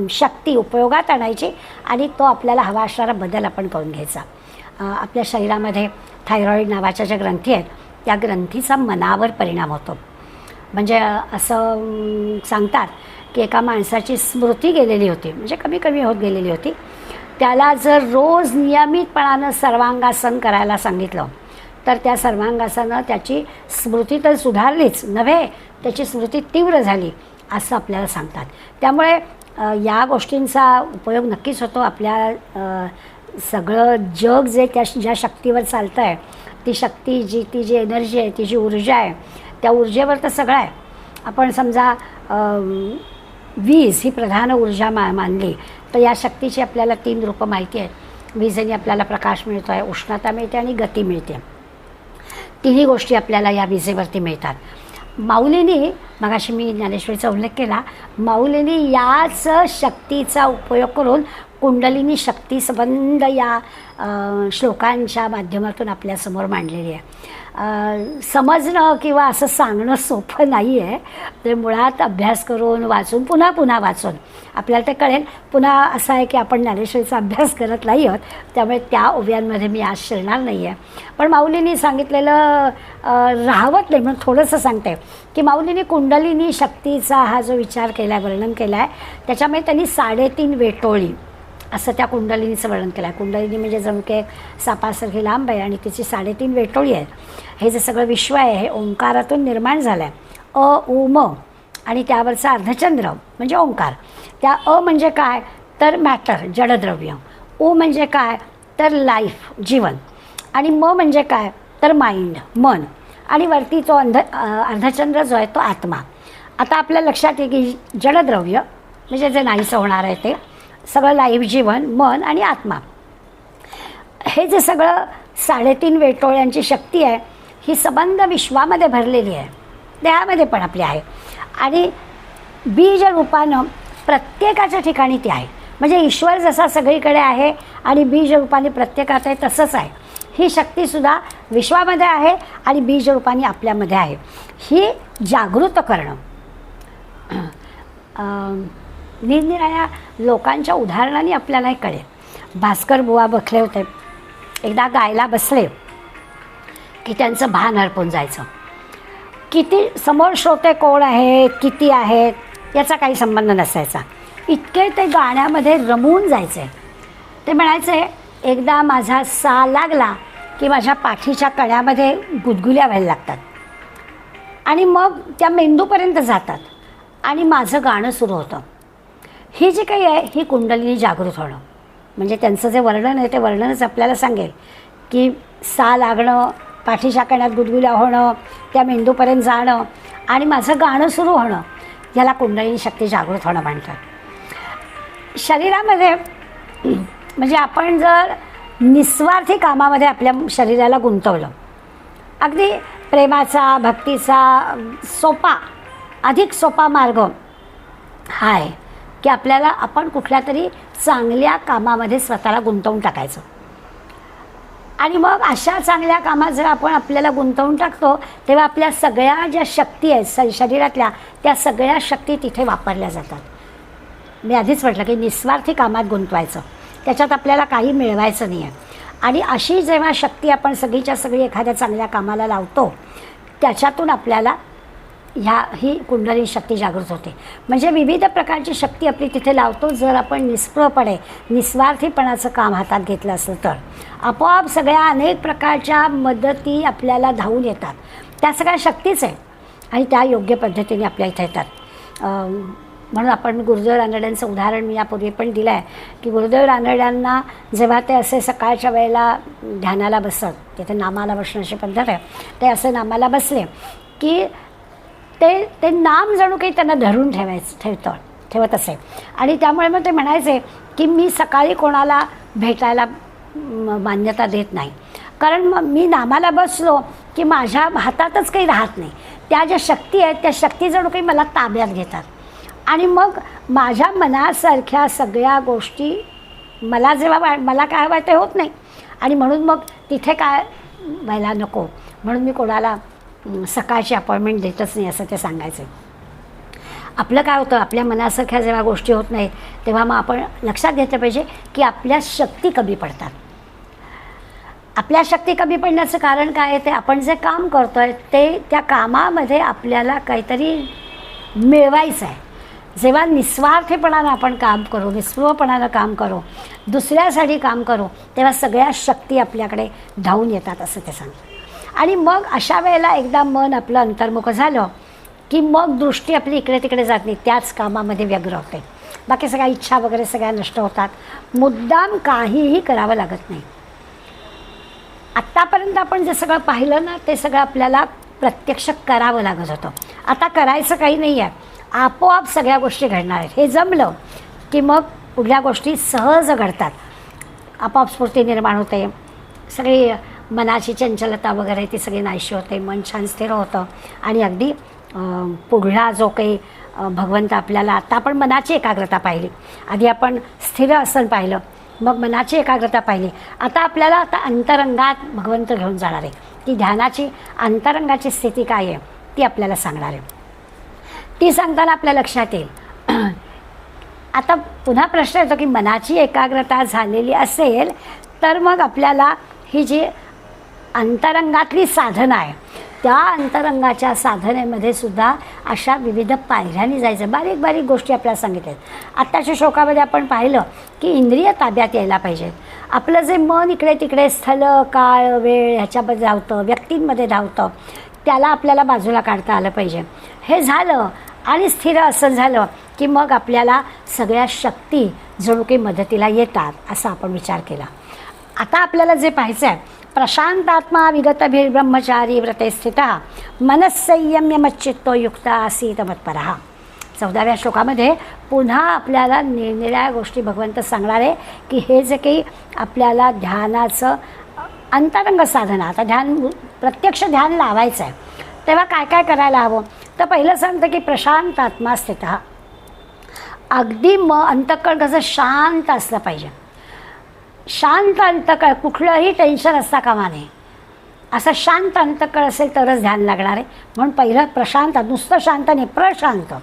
शक्ती उपयोगात आणायची आणि तो आपल्याला हवा असणारा बदल आपण करून घ्यायचा. आपल्या शरीरामध्ये थायरॉईड नावाच्या ज्या ग्रंथी आहेत त्या ग्रंथीचा मनावर परिणाम होतो. म्हणजे असं सांगतात की एका माणसाची स्मृती गेलेली होती, म्हणजे कमी कमी होत गेलेली होती. त्याला जर रोज नियमितपणानं सर्वांगासन करायला सांगितलं तर त्या सर्वांगासनं त्याची स्मृती तर सुधारलीच नव्हे, त्याची स्मृती तीव्र झाली असं आपल्याला सांगतात. त्यामुळे या गोष्टींचा उपयोग नक्कीच होतो. आपल्या सगळं जग जे ज्या शक्तीवर चालतं आहे ती शक्ती जी ती जी एनर्जी आहे, ती जी ऊर्जा आहे, त्या ऊर्जेवर तर सगळं आहे. आपण समजा वीज ही प्रधान ऊर्जा मानली तर या शक्तीची आपल्याला 3 रूपं माहिती आहेत. वीजेने आपल्याला प्रकाश मिळतो आहे, उष्णता मिळते आणि गती मिळते. तिन्ही गोष्टी आपल्याला या विजेवरती मिळतात. माऊलींनी, मगाशी मी ज्ञानेश्वरीचा उल्लेख केला, माऊलींनी याच शक्तीचा उपयोग करून कुंडलिनी शक्ती संबंध या श्लोकांच्या माध्यमातून आपल्यासमोर मांडलेली आहे. समजणं किंवा असं सांगणं सोपं नाही आहे. ते मुळात अभ्यास करून वाचून पुन्हा पुन्हा वाचून आपल्याला ते कळेल. पुन्हा असं आहे की आपण ज्ञानेश्वरीचा अभ्यास करत नाही आहोत, त्यामुळे त्या ओव्यांमध्ये मी आज शिरणार नाही आहे. पण माऊलींनी सांगितलेलं राहवत नाही म्हणून थोडंसं सांगते की माऊलींनी कुंडलिनी शक्तीचा हा जो विचार केला आहे, वर्णन केला आहे, त्याच्यामुळे त्यांनी 3.5 वेटोळी असं त्या कुंडलिनीचं वर्णन केलं आहे. कुंडलिनी म्हणजे जणू की सापासारखी लांब आहे आणि तिची 3.5 वेटोळी आहेत. हे जे सगळं विश्व आहे हे ओंकारातून निर्माण झालं आहे. अ उ म आणि त्यावरचा अर्धचंद्र म्हणजे ओंकार. त्या अ म्हणजे काय तर मॅटर, जडद्रव्य. उ म्हणजे काय तर लाईफ, जीवन. आणि म म्हणजे काय तर माइंड, मन. आणि वरती तो अर्धचंद्र जो आहे तो आत्मा. आता आपल्या लक्षात येईल की जडद्रव्य म्हणजे जे नाहीसं होणार आहे ते सगळं, लाईफ, जीवन, मन आणि आत्मा. हे जे सगळं 3.5 वेटोळ्यांची शक्ती आहे ही संबंध विश्वामध्ये भरलेली आहे, देहामध्ये पण आपली आहे. आणि बीज रूपानं प्रत्येकाच्या ठिकाणी ती आहे. म्हणजे ईश्वर जसा सगळीकडे आहे आणि बीज रूपाने प्रत्येकात आहे तसंच आहे. ही शक्तीसुद्धा विश्वामध्ये आहे आणि बीज रूपाने आपल्यामध्ये आहे. ही जागृत करणं. निरनिराळ्या लोकांच्या उदाहरणाने आपल्याला हे कळेल. भास्कर बुवा बसले होते, एकदा गायला बसले की त्यांचं भान हरपून जायचं. किती समोर श्रोते कोण आहेत, किती आहेत याचा काही संबंध नसायचा. इतके ते गाण्यामध्ये रमून जायचे. ते म्हणायचे एकदा माझा सा लागला की माझ्या पाठीच्या कण्यामध्ये गुदगुल्या व्हायला लागतात आणि मग त्या मेंदूपर्यंत जातात आणि माझं गाणं सुरू होतं. ही जी काही आहे ही कुंडलिनी जागृत होणं. म्हणजे त्यांचं जे वर्णन आहे ते वर्णनच आपल्याला सांगेल की सा लागणं, पाठीच्या कण्यात गुदगुल्या होणं, त्या मेंदूपर्यंत जाणं आणि माझं गाणं सुरू होणं, याला कुंडलिनी शक्ती जागृत होणं म्हणतात. शरीरामध्ये म्हणजे आपण जर निस्वार्थी कामामध्ये आपल्या शरीराला गुंतवलं, अगदी प्रेमाचा, भक्तीचा सोपा, अधिक सोपा मार्ग हा आहे की आपल्याला आपण कुठल्या तरी चांगल्या कामामध्ये स्वतःला गुंतवून टाकायचं. आणि मग अशा चांगल्या कामात जर आपण आपल्याला गुंतवून टाकतो तेव्हा आपल्या सगळ्या ज्या शक्ती आहेत शरीरातल्या त्या सगळ्या शक्ती तिथे वापरल्या जातात. मी आधीच म्हटलं की निस्वार्थी कामात गुंतवायचं, त्याच्यात आपल्याला काही मिळवायचं नाही आहे. आणि अशी जेव्हा शक्ती आपण सगळीच्या सगळी एखाद्या चांगल्या कामाला लावतो त्याच्यातून आपल्याला ही कुंडलिनी शक्ती जागृत होते. म्हणजे विविध प्रकारची शक्ती आपली तिथे लावतो. जर आपण निष्प्रभपणे निस्वार्थीपणाचं काम हातात घेतलं असेल तर आपोआप सगळ्या अनेक प्रकारच्या मदती आपल्याला धावून येतात. त्या सगळ्या शक्तीच आहे आणि त्या योग्य पद्धतीने आपल्या इथे येतात. म्हणून आपण गुरुदेव रानड्यांचं उदाहरण मी यापूर्वी पण दिलं आहे की गुरुदेव रानड्यांना जेव्हा ते असे सकाळच्या वेळेला ध्यानाला बसत, तिथे नामाला बसणं अशी पद्धत आहे, ते असे नामाला बसले की ते नाम जणू काही त्यांना धरून ठेवत असे. आणि त्यामुळे मग ते म्हणायचे की मी सकाळी कोणाला भेटायला मान्यता देत नाही, कारण मग मी नामाला बसलो की माझ्या हातातच काही राहत नाही. त्या ज्या शक्ती आहेत त्या शक्ती जणू काही मला ताब्यात घेतात आणि मग माझ्या मनासारख्या सगळ्या गोष्टी मला जेव्हा मला काय हवं ते होत नाही. आणि म्हणून मग तिथे काय व्हायला नको म्हणून मी कोणाला सकाळची अपॉइंटमेंट देतच नाही असं ते सांगायचे. आपलं काय होतं, आपल्या मनासारख्या जेव्हा गोष्टी होत नाहीत तेव्हा मग आपण लक्षात घेतलं पाहिजे की आपल्या शक्ती कमी पडतात. आपल्या शक्ती कमी पडण्याचं कारण काय आहे, ते आपण जे काम करतो आहे ते त्या कामामध्ये आपल्याला काहीतरी मिळवायचं आहे. जेव्हा निस्वार्थीपणानं आपण काम करू, निस्पृहपणानं काम करू, दुसऱ्यासाठी काम करू, तेव्हा सगळ्या शक्ती आपल्याकडे धावून येतात असं ते सांगतात. आणि मग अशा वेळेला एकदा मन आपलं अंतर्मुख झालं की मग दृष्टी आपली इकडे तिकडे जात नाही, त्याच कामामध्ये व्यग्र होते. बाकी सगळ्या इच्छा वगैरे सगळ्या नष्ट होतात. मुद्दाम काहीही करावं लागत नाही. आत्तापर्यंत आपण जे सगळं पाहिलं ना ते सगळं आपल्याला प्रत्यक्ष करावं लागत होतं. आता करायचं काही नाही आहे, आपोआप सगळ्या गोष्टी घडणार आहेत. हे जमलं की मग पुढल्या गोष्टी सहज घडतात, आपोआप स्फूर्ती निर्माण होते, सगळी मनाची चंचलता वगैरे ती सगळी नाहीशी होते, मन छान स्थिर होतं आणि अगदी पुढला जो काही भगवंत आपल्याला, आता आपण मनाची एकाग्रता पाहिली, आधी आपण स्थिर आसन पाहिलं, मग मनाची एकाग्रता पाहिली, आता आपल्याला आता अंतरंगात भगवंत घेऊन जाणार आहे. ती ध्यानाची अंतरंगाची स्थिती काय आहे ती आपल्याला सांगणार आहे. ती सांगताना आपल्या लक्षात येईल. आता पुन्हा प्रश्न येतो की मनाची एकाग्रता झालेली असेल तर मग आपल्याला ही जी अंतरंगातली साधना आहे त्या अंतरंगाच्या साधनेमध्ये सुद्धा अशा विविध पायऱ्यांनी जायचं. बारीक बारीक गोष्टी आपल्याला सांगितल्यात. आत्ताच्या श्लोकामध्ये आपण पाहिलं की इंद्रिय ताब्यात यायला पाहिजेत. आपलं जे मन इकडे तिकडे स्थल काळ वेळ ह्याच्यामध्ये धावतं, व्यक्तींमध्ये धावतं, त्याला आपल्याला बाजूला काढता आलं पाहिजे. हे झालं आणि स्थिर असं झालं की मग आपल्याला सगळ्या शक्ती जणू काही मदतीला येतात असा आपण विचार केला. आता आपल्याला जे पाहायचं आहे, प्रशांतात्मा विगतभिर ब्रह्मचारी व्रते स्थिता मनस्संयम्य मच्चित्तो युक्त आसीत मत्परः. 14व्या श्लोकामध्ये पुन्हा आपल्याला निरनिराळ्या गोष्टी भगवंत सांगणार आहे की हे जे काही आपल्याला ध्यानाचं अंतरंग साधना, आता प्रत्यक्ष ध्यान लावायचं आहे तेव्हा काय काय करायला हवं. तर पहिलं सांगतं की प्रशांत आत्मा स्थितः. अगदी अंतःकरण कसं शांत असलं पाहिजे. शांत अंतःकरण, कुठलंही टेन्शन असता कामा नये, असं शांत अंतःकरण असेल तरच ध्यान लागणार आहे. म्हणून पहिलं प्रशांत, नुसतं शांत नाही, प्रशांत,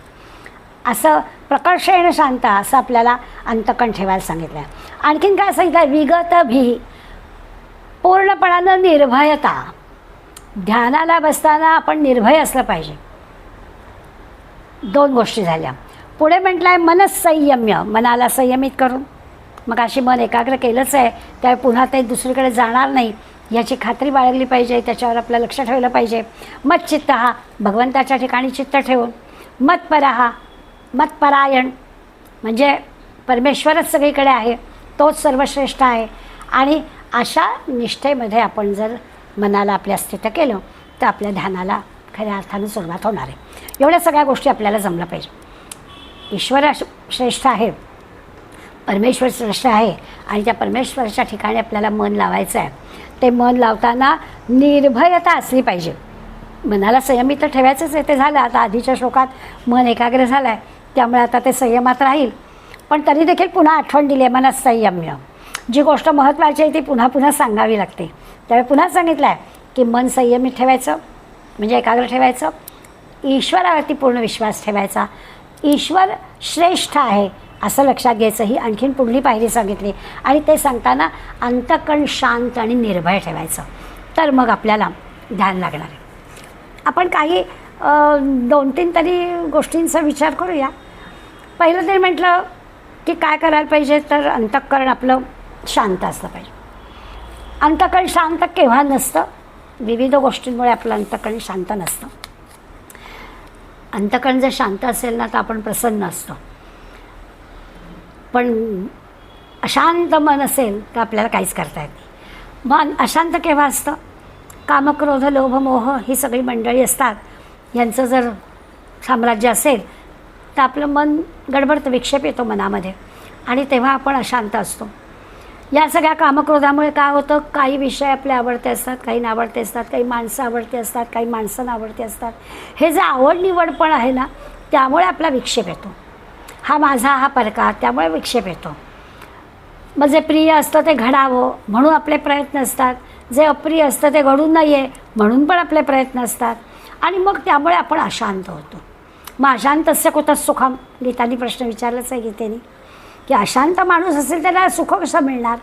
असं प्रकर्षेण शांत असं आपल्याला अंतःकरण ठेवायला सांगितलं आहे. आणखीन काय सांगितलं, विगत भी, पूर्णपणानं निर्भयता. ध्यानाला बसताना आपण निर्भय असलं पाहिजे. 2 गोष्टी झाल्या. पुढे म्हटलं आहे मनस्संयम्य, मनाला संयमित करून. मग अशी मन एकाग्र केलंच आहे त्यावेळी पुन्हा ते दुसरीकडे जाणार नाही याची खात्री बाळगली पाहिजे, त्याच्यावर आपलं लक्ष ठेवलं पाहिजे. मच्चित्तः, भगवंताच्या ठिकाणी चित्त ठेवून. मत्परः, मतपरायण, म्हणजे परमेश्वरच सगळीकडे आहे, तोच सर्वश्रेष्ठ आहे. आणि अशा निष्ठेमध्ये आपण जर मनाला आपल्या स्थित केलं तर आपल्या ध्यानाला खऱ्या अर्थानं सुरुवात होणार आहे. एवढ्या सगळ्या गोष्टी आपल्याला जमलं पाहिजे. ईश्वर श्रेष्ठ आहे, परमेश्वर श्रेष्ठ आहे आणि त्या परमेश्वराच्या ठिकाणी आपल्याला मन लावायचं आहे. ते मन लावताना निर्भयता असली पाहिजे. मनाला संयमित तर ठेवायचंच आहे, ते झालं. आता आधीच्या श्लोकात मन एकाग्र झालं आहे त्यामुळे आता ते संयमात राहील. पण तरी देखील पुन्हा आठवण दिली आहे मनात संयम्य. जी गोष्ट महत्त्वाची आहे ती पुन्हा पुन्हा सांगावी लागते. त्यावेळी पुन्हा सांगितलं आहे की मन संयमित ठेवायचं म्हणजे एकाग्र ठेवायचं, ईश्वरावरती पूर्ण विश्वास ठेवायचा, ईश्वर श्रेष्ठ आहे असं लक्षात घ्यायचं. ही आणखीन पुढली पायरी सांगितली. आणि ते सांगताना अंतःकरण शांत आणि निर्भय ठेवायचं, तर मग आपल्याला ध्यान लागणार आहे. आपण काही 2-3 तरी गोष्टींचा विचार करूया. पहिलं तरी म्हटलं की काय करायला पाहिजे, तर अंतःकरण आपलं शांत असलं पाहिजे. अंतःकरण शांत केव्हा नसतं, विविध गोष्टींमुळे आपलं अंतःकरण शांत नसतं. अंतःकरण जर शांत असेल ना तर आपण प्रसन्न असतो. पण अशांत मन असेल तर आपल्याला काहीच करता येत नाही. मन अशांत केव्हा असतं, कामक्रोध लोभ मोह ही सगळी मंडळी असतात, यांचं जर साम्राज्य असेल तर आपलं मन गडबडतं, विक्षेप येतो मनामध्ये आणि तेव्हा आपण अशांत असतो. या सगळ्या कामक्रोधामुळे काय होतं, काही विषय आपले आवडते असतात, काही नावडते असतात, काही माणसं आवडते असतात, काही माणसं नावडते असतात. हे जे आवड निवड पण आहे ना त्यामुळे आपला विक्षेप येतो. हा माझा हा परका, त्यामुळे विक्षेप येतो. मग जे प्रिय असतं ते घडावं म्हणून आपले प्रयत्न असतात, जे अप्रिय असतं ते घडून नाही आहे म्हणून पण आपले प्रयत्न असतात. आणि मग त्यामुळे आपण अशांत होतो. मग अशांतस्य कुतः सुखम, गीतानी प्रश्न विचारलाच आहे गीतेने की अशांत माणूस असेल त्याला सुख कसं मिळणार.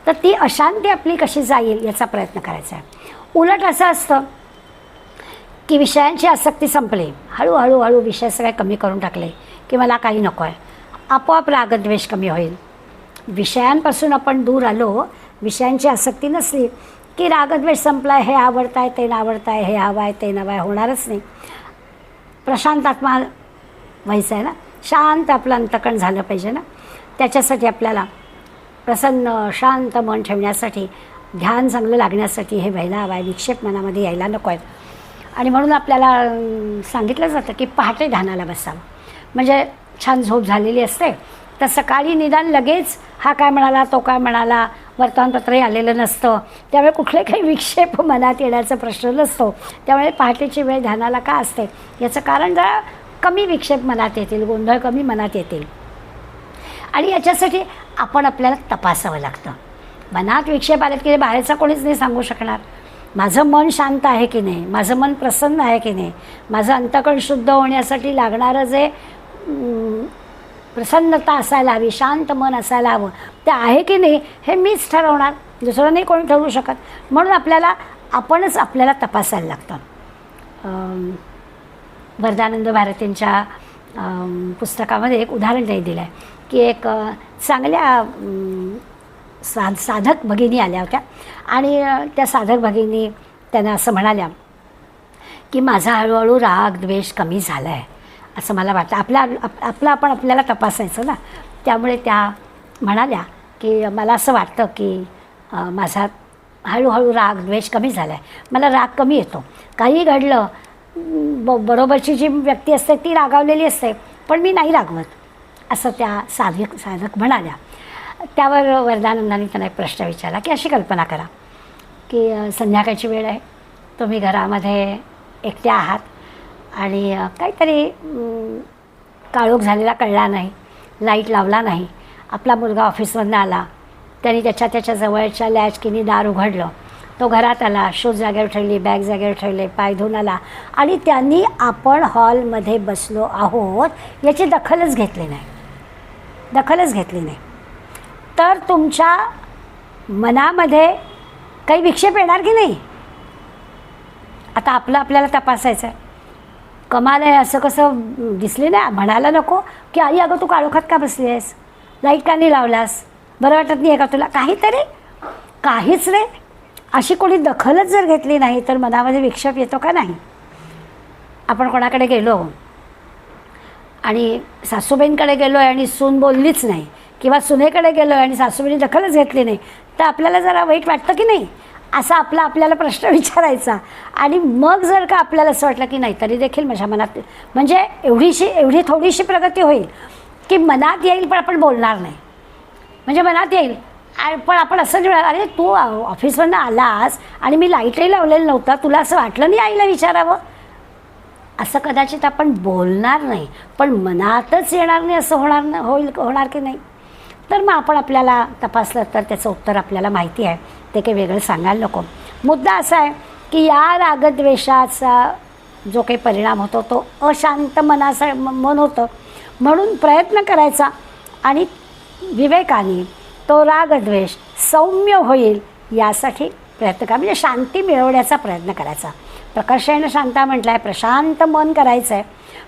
तर ती अशांती आपली कशी जाईल याचा प्रयत्न करायचा आहे. उलट असं असतं की विषयांची आसक्ती संपली, हळूहळू हळू विषय सगळे कमी करून टाकले की मला काही नको आहे, आपोआप रागद्वेष कमी होईल. विषयांपासून आपण दूर आलो, विषयांची आसक्ती नसली की रागद्वेष संपला आहे, हे आवडतं आहे ते नावडतं आहे, हे हवं आहे ते नवं आहे, होणारच नाही. प्रशांत आत्मा व्हायचं आहे ना, शांत आपलं अंतःकरण झालं पाहिजे ना. त्याच्यासाठी आपल्याला प्रसन्न शांत मन ठेवण्यासाठी ध्यान चांगलं लागण्यासाठी हे व्हायला हवं आहे, विक्षेप मनामध्ये यायला नको आहेत. आणि म्हणून आपल्याला सांगितलं जातं की पहाटे ध्यानाला बसावं. म्हणजे छान झोप झालेली असते, तर सकाळी निदान लगेच हा काय म्हणाला, तो काय म्हणाला, वर्तमानपत्रही आलेलं नसतं, त्यामुळे कुठले काही विक्षेप मनात येण्याचा प्रश्न नसतो. त्यामुळे पहाटेची वेळ ध्यानाला का असते याचं कारण जरा कमी विक्षेप मनात येतील, गोंधळ कमी मनात येतील. आणि याच्यासाठी आपण आपल्याला तपासावं लागतं. मनात विक्षेप आलेत की बाहेरचा कोणीच नाही सांगू शकणार. माझं मन शांत आहे की नाही, माझं मन प्रसन्न आहे की नाही, माझं अंतःकरण शुद्ध होण्यासाठी लागणारं जे प्रसन्नता असायला हवी, शांत मन असायला हवं, ते आहे की नाही हे मीच ठरवणार, दुसरं नाही कोणी ठरवू शकत. म्हणून आपणच आपल्याला तपासायला लागतं. वरदानंद भारतींच्या पुस्तकामध्ये एक उदाहरण त्यांनी दिलं आहे की एक चांगल्या साधक भगिनी आल्या होत्या आणि त्या साधक भगिनी त्यांना असं म्हणाल्या की माझा हळूहळू राग द्वेष कमी झाला आहे असं मला वाटतं. आपलं आपण आपल्याला तपासायचं ना. त्यामुळे त्या म्हणाल्या की मला असं वाटतं की माझा हळूहळू राग द्वेष कमी झाला आहे, मला राग कमी येतो. काही घडलं, बरोबरची जी व्यक्ती असते ती रागावलेली असते, पण मी नाही रागवत असं त्या साधक म्हणाल्या. त्यावर वरदानंदांनी त्यांना एक प्रश्न विचारला की अशी कल्पना करा की संध्याकाळची वेळ आहे, तुम्ही घरामध्ये एकट्या आहात आणि काहीतरी काळोख झालेला कळला नाही, लाईट लावला नाही, आपला मुलगा ऑफिसमधून आला, त्यांनी त्याच्या जवळच्या लॅचकीनी दार उघडलं, तो घरात आला, शूज जागेवर ठेवली, बॅग जागेवर ठेवले, पाय धुवून आला आणि त्यांनी आपण हॉलमध्ये बसलो आहोत याची दखलच घेतली नाही, तर तुमच्या मनामध्ये काही विक्षेप येणार की नाही? आता आपल्याला तपासायचं आहे. कमाल आहे, असं कसं दिसली ना, म्हणायला नको की आई अगं तू काळोखात का बसली आहेस, लाईट का नाही लावलास, बरं वाटत नाही आहे का तुला, काहीच नाही. अशी कोणी दखलच जर घेतली नाही तर मनामध्ये विक्षेप येतो का नाही? आपण कोणाकडे गेलो आणि सासूबाईंकडे गेलो आहे आणि सून बोललीच नाही, किंवा सुनेकडे गेलो आहे आणि सासूबाईंनी दखलच घेतली नाही, तर आपल्याला जरा वाईट वाटतं की नाही? असा आपल्याला प्रश्न विचारायचा. आणि मग जर का आपल्याला असं वाटलं की नाही तरी देखील माझ्या मनात म्हणजे एवढी थोडीशी प्रगती होईल की मनात येईल पण आपण बोलणार नाही. म्हणजे मनात येईल पण आपण असं नाही, अरे तू ऑफिसवरनं आलास आणि मी लाईटही लावलेलं नव्हता, तुला असं वाटलं नाही आईला विचारावं, असं कदाचित आपण बोलणार नाही, पण मनातच येणार नाही असं होणार की नाही? तर मग आपण आपल्याला तपासलं तर त्याचं उत्तर आपल्याला माहिती आहे, ते काही वेगळं सांगायला नको. मुद्दा असा आहे की या रागद्वेषाचा जो काही परिणाम होतो तो अशांत मन होतं. म्हणून प्रयत्न करायचा आणि विवेकाने तो रागद्वेष सौम्य होईल यासाठी प्रयत्न करा, म्हणजे शांती मिळवण्याचा प्रयत्न करायचा. प्रकर्षेण शांता म्हटलं आहे, प्रशांत मन करायचं आहे.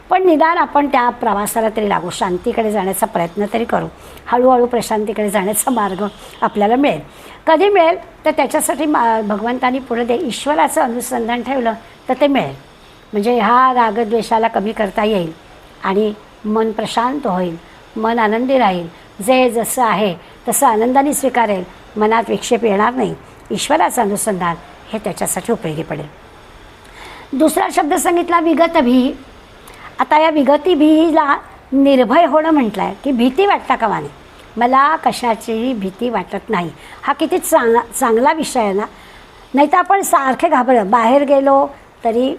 पण निदान आपण त्या प्रवासाला तरी लागू, शांतीकडे जाण्याचा प्रयत्न तरी करू. हळूहळू प्रशांतीकडे जाण्याचा मार्ग आपल्याला मिळेल. कधी मिळेल तर त्याच्यासाठी भगवंतानी पुढे ईश्वराचं अनुसंधान ठेवलं तर ते मिळेल. म्हणजे ह्या रागद्वेषाला कमी करता येईल आणि मन प्रशांत होईल, मन आनंदी राहील, जे जसं आहे तसं आनंदाने स्वीकारेल, मनात विक्षेप येणार नाही. ईश्वराचं अनुसंधान हे त्याच्यासाठी उपयोगी पडेल. दुसरा शब्द सांगितला विगतभी. आता या विगतिभीला निर्भय होणं म्हटलं आहे की भीती वाटता कामा नये, मला कशाचीही भीती वाटत नाही. हा किती चांगला विषय आहे ना. नाही तर आपण सारखे बाहेर गेलो तरी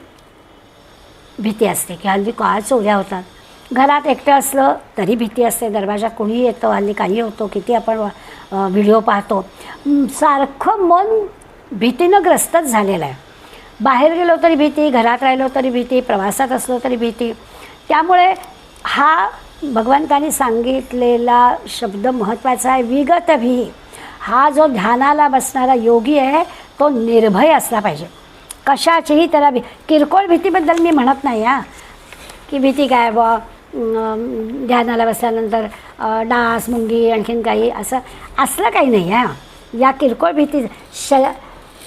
भीती असते की हल्ली काय चोऱ्या होतात, घरात एकटं असलं तरी भीती असते, दरवाजात कोणी येतं, हल्ली काही होतो, किती आपण व्हिडिओ पाहतो, सारखं मन भीतीनं ग्रस्तच झालेलं आहे. बाहेर गेलो तरी भीती, घरात राहिलो तरी भीती, प्रवासात असलो तरी भीती. त्यामुळे हा भगवंतानी सांगितलेला शब्द महत्त्वाचा आहे, विगतभी. हा जो ध्यानाला बसणारा योगी आहे तो निर्भय असला पाहिजे. कशाचीही त्याला किरकोळ भीतीबद्दल मी म्हणत नाही की भीती काय ध्यानाला बसल्यानंतर डास मुंगी आणखीन काही असलं काही नाही आहे. या किरकोळ भीती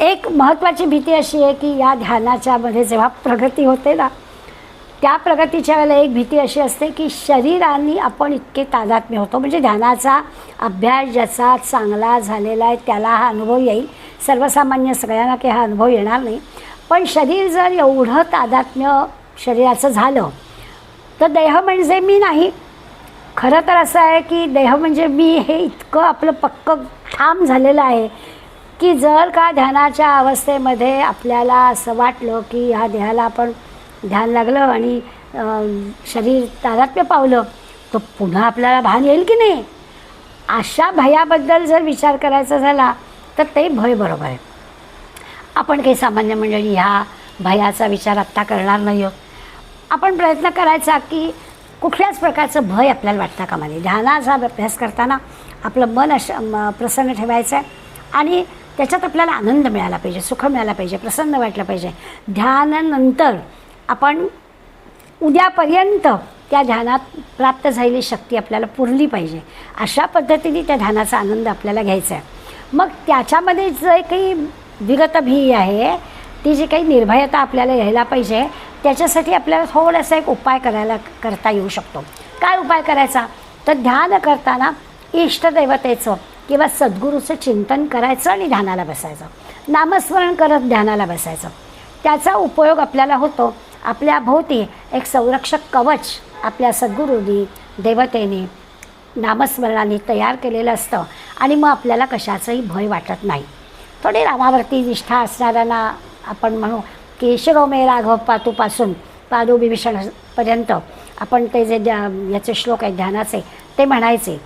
एक महत्त्वाची भीती अशी आहे की या ध्यानाच्यामध्ये जेव्हा प्रगती होते ना, त्या प्रगतीच्या वेळेला एक भीती अशी असते की शरीराने आपण इतके तादात्म्य होतो. म्हणजे ध्यानाचा अभ्यास ज्याचा चांगला झालेला आहे त्याला हा अनुभव येईल. सर्वसामान्य सगळ्यांना काही हा अनुभव येणार नाही. पण शरीर जर एवढं तादात्म्य शरीराचं झालं तर देह म्हणजे मी नाही. खरं तर असं आहे की देह म्हणजे मी हे इतकं आपलं पक्कं ठाम झालेलं आहे की जर का ध्यानाच्या अवस्थेमध्ये आपल्याला असं वाटलं की ह्या देहाला आपण ध्यान लागलं आणि शरीर तादात्म्य पावलं तर पुन्हा आपल्याला भान येईल की नाही. अशा भयाबद्दल जर विचार करायचा झाला तर ते भय बरोबर आहे. आपण काही सामान्य मंडळी ह्या भयाचा विचार आत्ता करणार नाही आहोत. आपण प्रयत्न करायचा की कुठल्याच प्रकारचं भय आपल्याला वाटता कामा नये. ध्यानाचा अभ्यास करताना आपलं मन प्रसन्न ठेवायचं आहे आणि त्याच्यात आपल्याला आनंद मिळाला पाहिजे, सुख मिळालं पाहिजे, प्रसन्न वाटलं पाहिजे. ध्यानानंतर आपण उद्यापर्यंत त्या ध्यानात प्राप्त झालेली शक्ती आपल्याला पुरली पाहिजे. अशा पद्धतीने त्या ध्यानाचा आनंद आपल्याला घ्यायचा आहे. मग त्याच्यामध्ये जे काही विगत भी आहे, ती जी काही निर्भयता आपल्याला यायला पाहिजे, त्याच्यासाठी आपल्याला थोडासा एक उपाय करता येऊ शकतो. काय उपाय करायचा तर ध्यान करताना इष्टदैवतेचं किंवा सद्गुरूचं चिंतन करायचं आणि ध्यानाला बसायचं. नामस्मरण करत ध्यानाला बसायचं. त्याचा उपयोग आपल्याला होतो. आपल्या भोवती एक संरक्षक कवच आपल्या सद्गुरूंनी देवतेने नामस्मरणाने तयार केलेलं असतं आणि मग आपल्याला कशाचंही भय वाटत नाही. थोडी रामावरती निष्ठा असणाऱ्यांना आपण म्हणू की शिरोमे राघव पातूपासून पादू विभीषणपर्यंत आपण ते जे याचे श्लोक आहेत ध्यानाचे ते म्हणायचे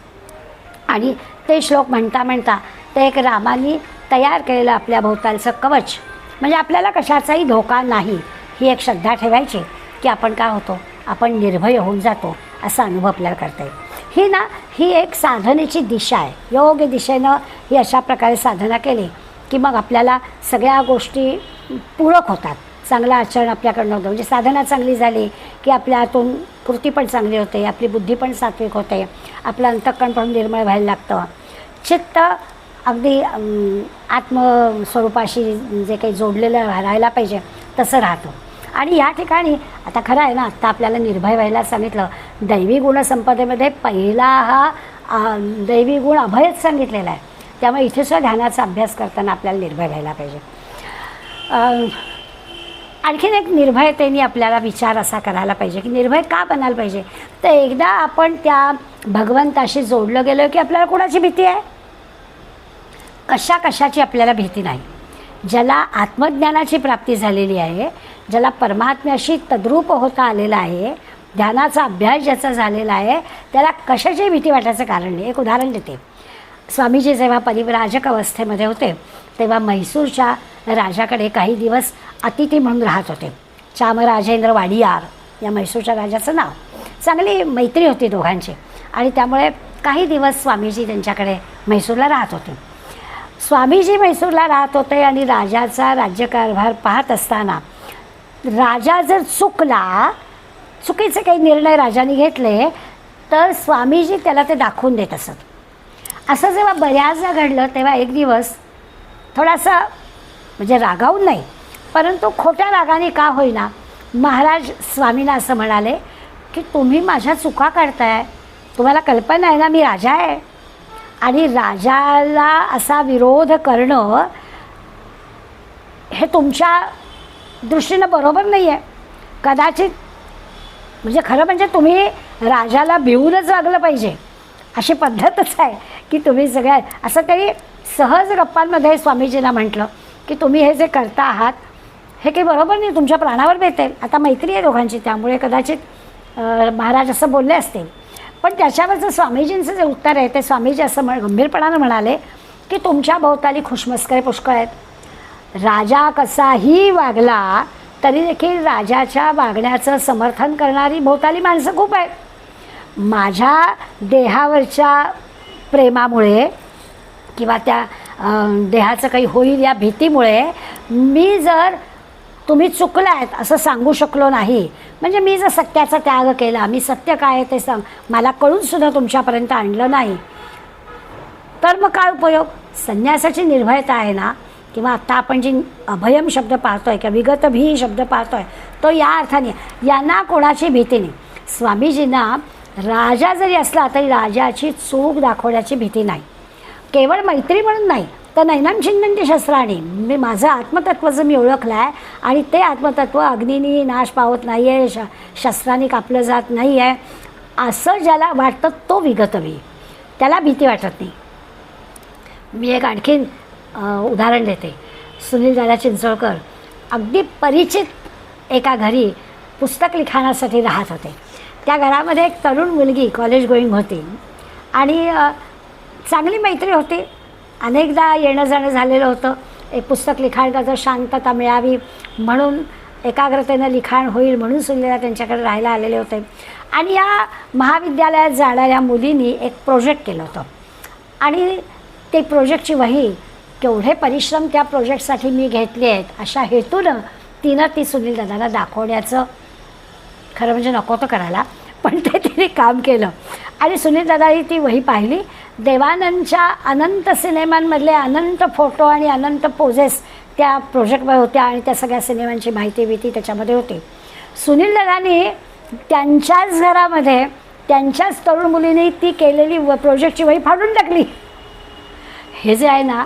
आणि ते श्लोक म्हणता म्हणता ते एक रामाने तयार केलेलं आपल्या भोवतालचं कवच म्हणजे आपल्याला कशाचाही धोका नाही ही एक श्रद्धा ठेवायची की आपण काय होतो, आपण निर्भय होऊन जातो असा अनुभव आपल्याला करता येईल. ही एक साधनेची दिशा आहे. योग्य दिशेनं ही अशा प्रकारे साधना केली की मग आपल्याला सगळ्या गोष्टी पूरक होतात. चांगलं आचरण आपल्याकडनं होतं. म्हणजे साधना चांगली झाली की आपल्या हातून कृती पण चांगली होते, आपली बुद्धी पण सात्विक होते, आपलं अंतःकरण पण निर्मळ व्हायला लागतं. चित्त अगदी आत्मस्वरूपाशी जे काही जोडलेलं राहायला पाहिजे तसं राहतं. आणि या ठिकाणी आता खरं आहे ना, आत्ता आपल्याला निर्भय व्हायला सांगितलं. दैवी गुणसंपदेमध्ये पहिला हा दैवी गुण अभयच सांगितलेला आहे. त्यामुळे इथेसुद्धा ध्यानाचा अभ्यास करताना आपल्याला निर्भय व्हायला पाहिजे. आणखीन एक निर्भयतेने आपल्याला विचार असा करायला पाहिजे की निर्भय का बनायला पाहिजे. तर एकदा आपण त्या भगवंताशी जोडलं गेलो की आपल्याला कोणाची भीती आहे, कशाची आपल्याला भीती नाही. ज्याला आत्मज्ञानाची प्राप्ती झालेली आहे, ज्याला परमात्म्याशी तद्रूप होता आलेला आहे, ध्यानाचा अभ्यास ज्याचा झालेला आहे, त्याला कशाची भीती वाटायचं कारण नाही. एक उदाहरण देते. स्वामीजी जेव्हा परिव्राजक अवस्थेमध्ये होते तेव्हा म्हैसूरच्या राजाकडे काही दिवस अतिथी म्हणून राहत होते. चामराजेंद्र वाडियार या म्हैसूरच्या राजाचं नाव. चांगली मैत्री होती दोघांची आणि त्यामुळे काही दिवस स्वामीजी त्यांच्याकडे म्हैसूरला राहत होते. स्वामीजी म्हैसूरला राहत होते आणि राजाचा राज्यकारभार पाहत असताना राजा जर चुकीचे काही निर्णय राजाने घेतले तर स्वामीजी त्याला ते दाखवून देत असत. असं जेव्हा बऱ्याचदा घडलं तेव्हा एक दिवस थोडासा म्हणजे रागावून नाही परंतु खोट्या रागाने का होईना महाराज स्वामींना असं म्हणाले की तुम्ही माझ्या चुका काढताय. तुम्हाला कल्पना आहे ना मी राजा आहे आणि राजाला असा विरोध करणं हे तुमच्या दृष्टीनं बरोबर नाही आहे. कदाचित म्हणजे खरं म्हणजे तुम्ही राजाला भिवूनच वागलं पाहिजे अशी पद्धतच आहे की तुम्ही सगळ्या असं काही सहज गप्पांमध्ये स्वामीजींना म्हटलं की तुम्ही हे जे करता आहात हे काही बरोबर नाही, तुमच्या प्राणावर बेतेल. आता मैत्री आहे दोघांची त्यामुळे कदाचित महाराज असं बोलले असतील. पण त्याच्यावरचं स्वामीजींचं जे उत्तर आहे ते स्वामीजी असं गंभीरपणानं म्हणाले की तुमच्या भोवताली खुशमस्करे पुष्कळ आहेत. राजा कसाही वागला तरी देखील राजाच्या वागण्याचं समर्थन करणारी भोवताली माणसं खूप आहेत. माझ्या देहावरच्या प्रेमामुळे किंवा त्या देहाचं काही होईल या भीतीमुळे मी जर तुम्ही चुकला आहेत असं सांगू शकलो नाही, म्हणजे मी जर सत्याचा त्याग केला, मी सत्य काय आहे ते मला कळूनसुद्धा तुमच्यापर्यंत आणलं नाही तर मग काय उपयोग. संन्यासाची निर्भयता आहे ना किंवा आत्ता आपण जी अभयम शब्द पाहतो आहे किंवा विगत भी शब्द पाहतो आहे तो या अर्थाने यांना कोणाची भीती नाही. स्वामीजींना राजा जरी असला तरी राजाची चूक दाखवण्याची भीती नाही. केवळ मैत्री म्हणून नाही तर नैनां छिन्दन्ति शस्त्राणि, मी माझं आत्मतत्व जर मी ओळखलं आहे आणि ते आत्मतत्व अग्नीनी नाश पावत नाही आहे, शस्त्रांनी कापलं जात नाही आहे, असं ज्याला वाटतं तो विगतवी, त्याला भीती वाटत नाही. मी एक आणखीन उदाहरण देते. सुनील दादा चिंचोळकर अगदी परिचित एका घरी पुस्तक लिखाणासाठी राहत होते. त्या घरामध्ये एक तरुण मुलगी कॉलेज गोईंग होती आणि चांगली मैत्री होती. अनेकदा येणं जाणं झालेलं होतं. एक पुस्तक लिखाणाचं शांतता मिळावी म्हणून, एकाग्रतेनं लिखाण होईल म्हणून सुनीलदा त्यांच्याकडे राहायला आलेले होते. आणि या महाविद्यालयात जाणाऱ्या मुलींनी एक प्रोजेक्ट केलं होतं आणि ते प्रोजेक्टची वही, केवढे परिश्रम त्या प्रोजेक्टसाठी मी घेतले आहेत अशा हेतूनं तिनं ती सुनील दादाला दाखवण्याचं, खरं म्हणजे नको होतं करायला, पण ते तिने काम केलं. आणि सुनील दादाही ती वही पाहिली. देवानंदच्या अनंत सिनेमांमधले अनंत फोटो आणि अनंत पोजेस त्या प्रोजेक्टमध्ये होत्या आणि त्या सगळ्या सिनेमांची माहिती भीती त्याच्यामध्ये होती. सुनील दादांनी त्यांच्याच घरामध्ये त्यांच्याच तरुण मुलीने ती केलेली प्रोजेक्टची वही फाडून टाकली. हे जे आहे ना,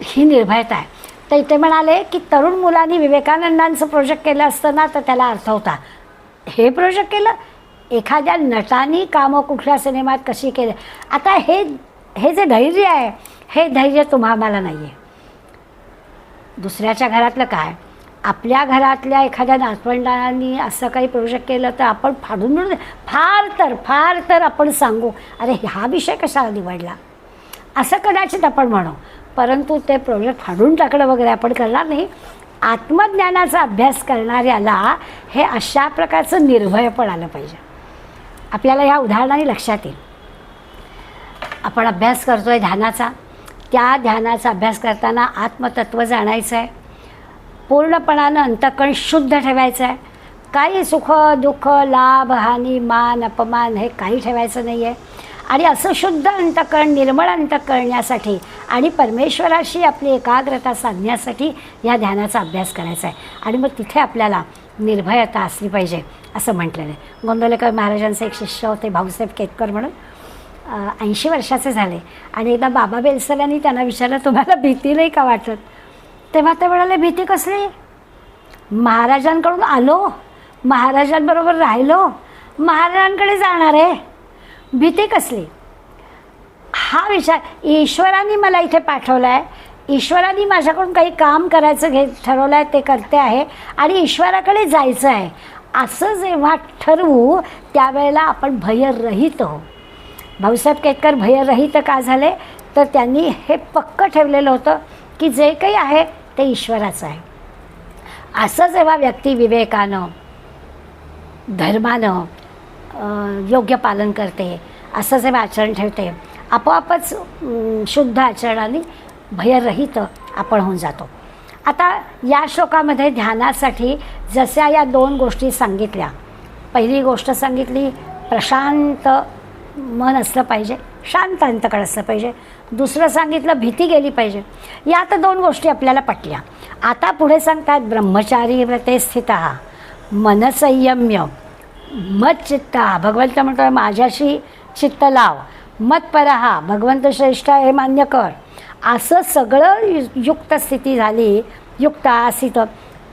ही निर्भयता आहे. तर इथे म्हणाले की तरुण मुलांनी विवेकानंदांचं प्रोजेक्ट केलं असतं ना तर त्याला अर्थ होता. हे प्रोजेक्ट केलं, एखाद्या नटाने कामं कुठल्या सिनेमात कशी केलं. आता हे जे धैर्य आहे, हे धैर्य तुम्हाला नाही आहे. दुसऱ्याच्या घरातलं काय, आपल्या घरातल्या एखाद्या नातवंडांनी असं काही प्रोजेक्ट केलं तर आपण फाडून फार तर आपण सांगू, अरे हा विषय कशाला निवडला, असं कदाचित आपण म्हणू. परंतु ते प्रोजेक्ट फाडून टाकणं वगैरे आपण करणार नाही. आत्मज्ञानाचा अभ्यास करणाऱ्याला हे अशा प्रकारचं निर्भयपण आलं पाहिजे. आपल्याला ह्या उदाहरणाने लक्षात येईल. आपण अभ्यास करतो आहे ध्यानाचा, त्या ध्यानाचा अभ्यास करताना आत्मतत्व जाणायचं आहे, पूर्णपणानं अंतःकरण शुद्ध ठेवायचं आहे. काही सुख दुःख लाभ हानी मान अपमान हे काही ठेवायचं नाही आहे. आणि असं शुद्ध अंतःकरण, निर्मळ अंतःकरणासाठी आणि परमेश्वराशी आपली एकाग्रता साधण्यासाठी या ध्यानाचा अभ्यास करायचा आहे. आणि मग तिथे आपल्याला निर्भयता असली पाहिजे असं म्हटलेलं आहे. गोंदवलेकर महाराजांचे एक शिष्य होते भाऊसाहेब केतकर म्हणून, 80 वर्षाचे झाले. आणि एकदा बाबा बेलसरांनी त्यांना विचारलं, तुम्हाला भीती नाही का वाटत? तेव्हा ते म्हणाले, भीती कसली? महाराजांकडून आलो, महाराजांबरोबर राहिलो, महाराजांकडे जाणार आहे, भीती कसली? हा विचार, ईश्वराने मला इथे पाठवलं आहे, ईश्वराने माझ्याकडून काही काम करायचं ठरवलं आहे, ते करते आहे आणि ईश्वराकडे जायचं आहे, असं जेव्हा ठरवू त्यावेळेला आपण भयरहित हो. भाऊसाहेब केतकर भयरहित का झाले? तर त्यांनी हे पक्क ठेवलेलं होतं की जे काही आहे ते ईश्वराचं आहे. असं जेव्हा व्यक्ती विवेकानं, धर्मानं योग्य पालन करते, असं जेव्हा आचरण ठेवते, आपोआपच शुद्ध आचरणाने भयरहित आपण होऊन जातो. आता या श्लोकामध्ये ध्यानासाठी जशा या 2 गोष्टी सांगितल्या, पहिली गोष्ट सांगितली प्रशांत मन असलं पाहिजे, शांत अंतकड असलं पाहिजे. दुसरं सांगितलं भीती गेली पाहिजे. या तर 2 गोष्टी आपल्याला पटल्या. आता पुढे सांगतात ब्रह्मचारी व्रते स्थिता मनसंयम्य मच्चित्ता, भगवंत म्हणतो माझ्याशी चित्त लाव, मत्परहा भगवंत श्रेष्ठ हे मान्य कर. असं सगळं युक्त स्थिती झाली, युक्त आसित,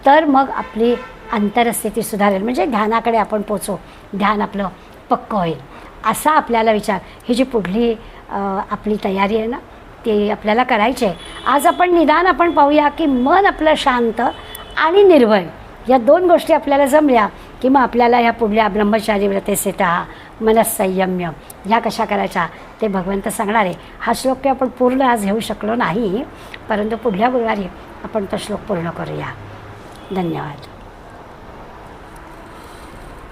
तर मग आपली अंतरस्थिती सुधारेल, म्हणजे ध्यानाकडे आपण पोचू, ध्यान आपलं पक्क होईल. असा आपल्याला विचार, ही जी पुढली आपली तयारी आहे ना ती आपल्याला करायची आहे. आज आपण निदान आपण पाहूया की मन आपलं शांत आणि निर्भय, या 2 गोष्टी आपल्याला जमल्या की मग आपल्याला ह्या पुढल्या ब्रह्मचारी व्रते स्थिता मनसंयम्य ह्या कशा करायच्या ते भगवंत सांगणार आहे. हा श्लोक काही आपण पूर्ण आज घेऊ शकलो नाही, परंतु पुढल्या गुरुवारी आपण तो श्लोक पूर्ण करूया. धन्यवाद.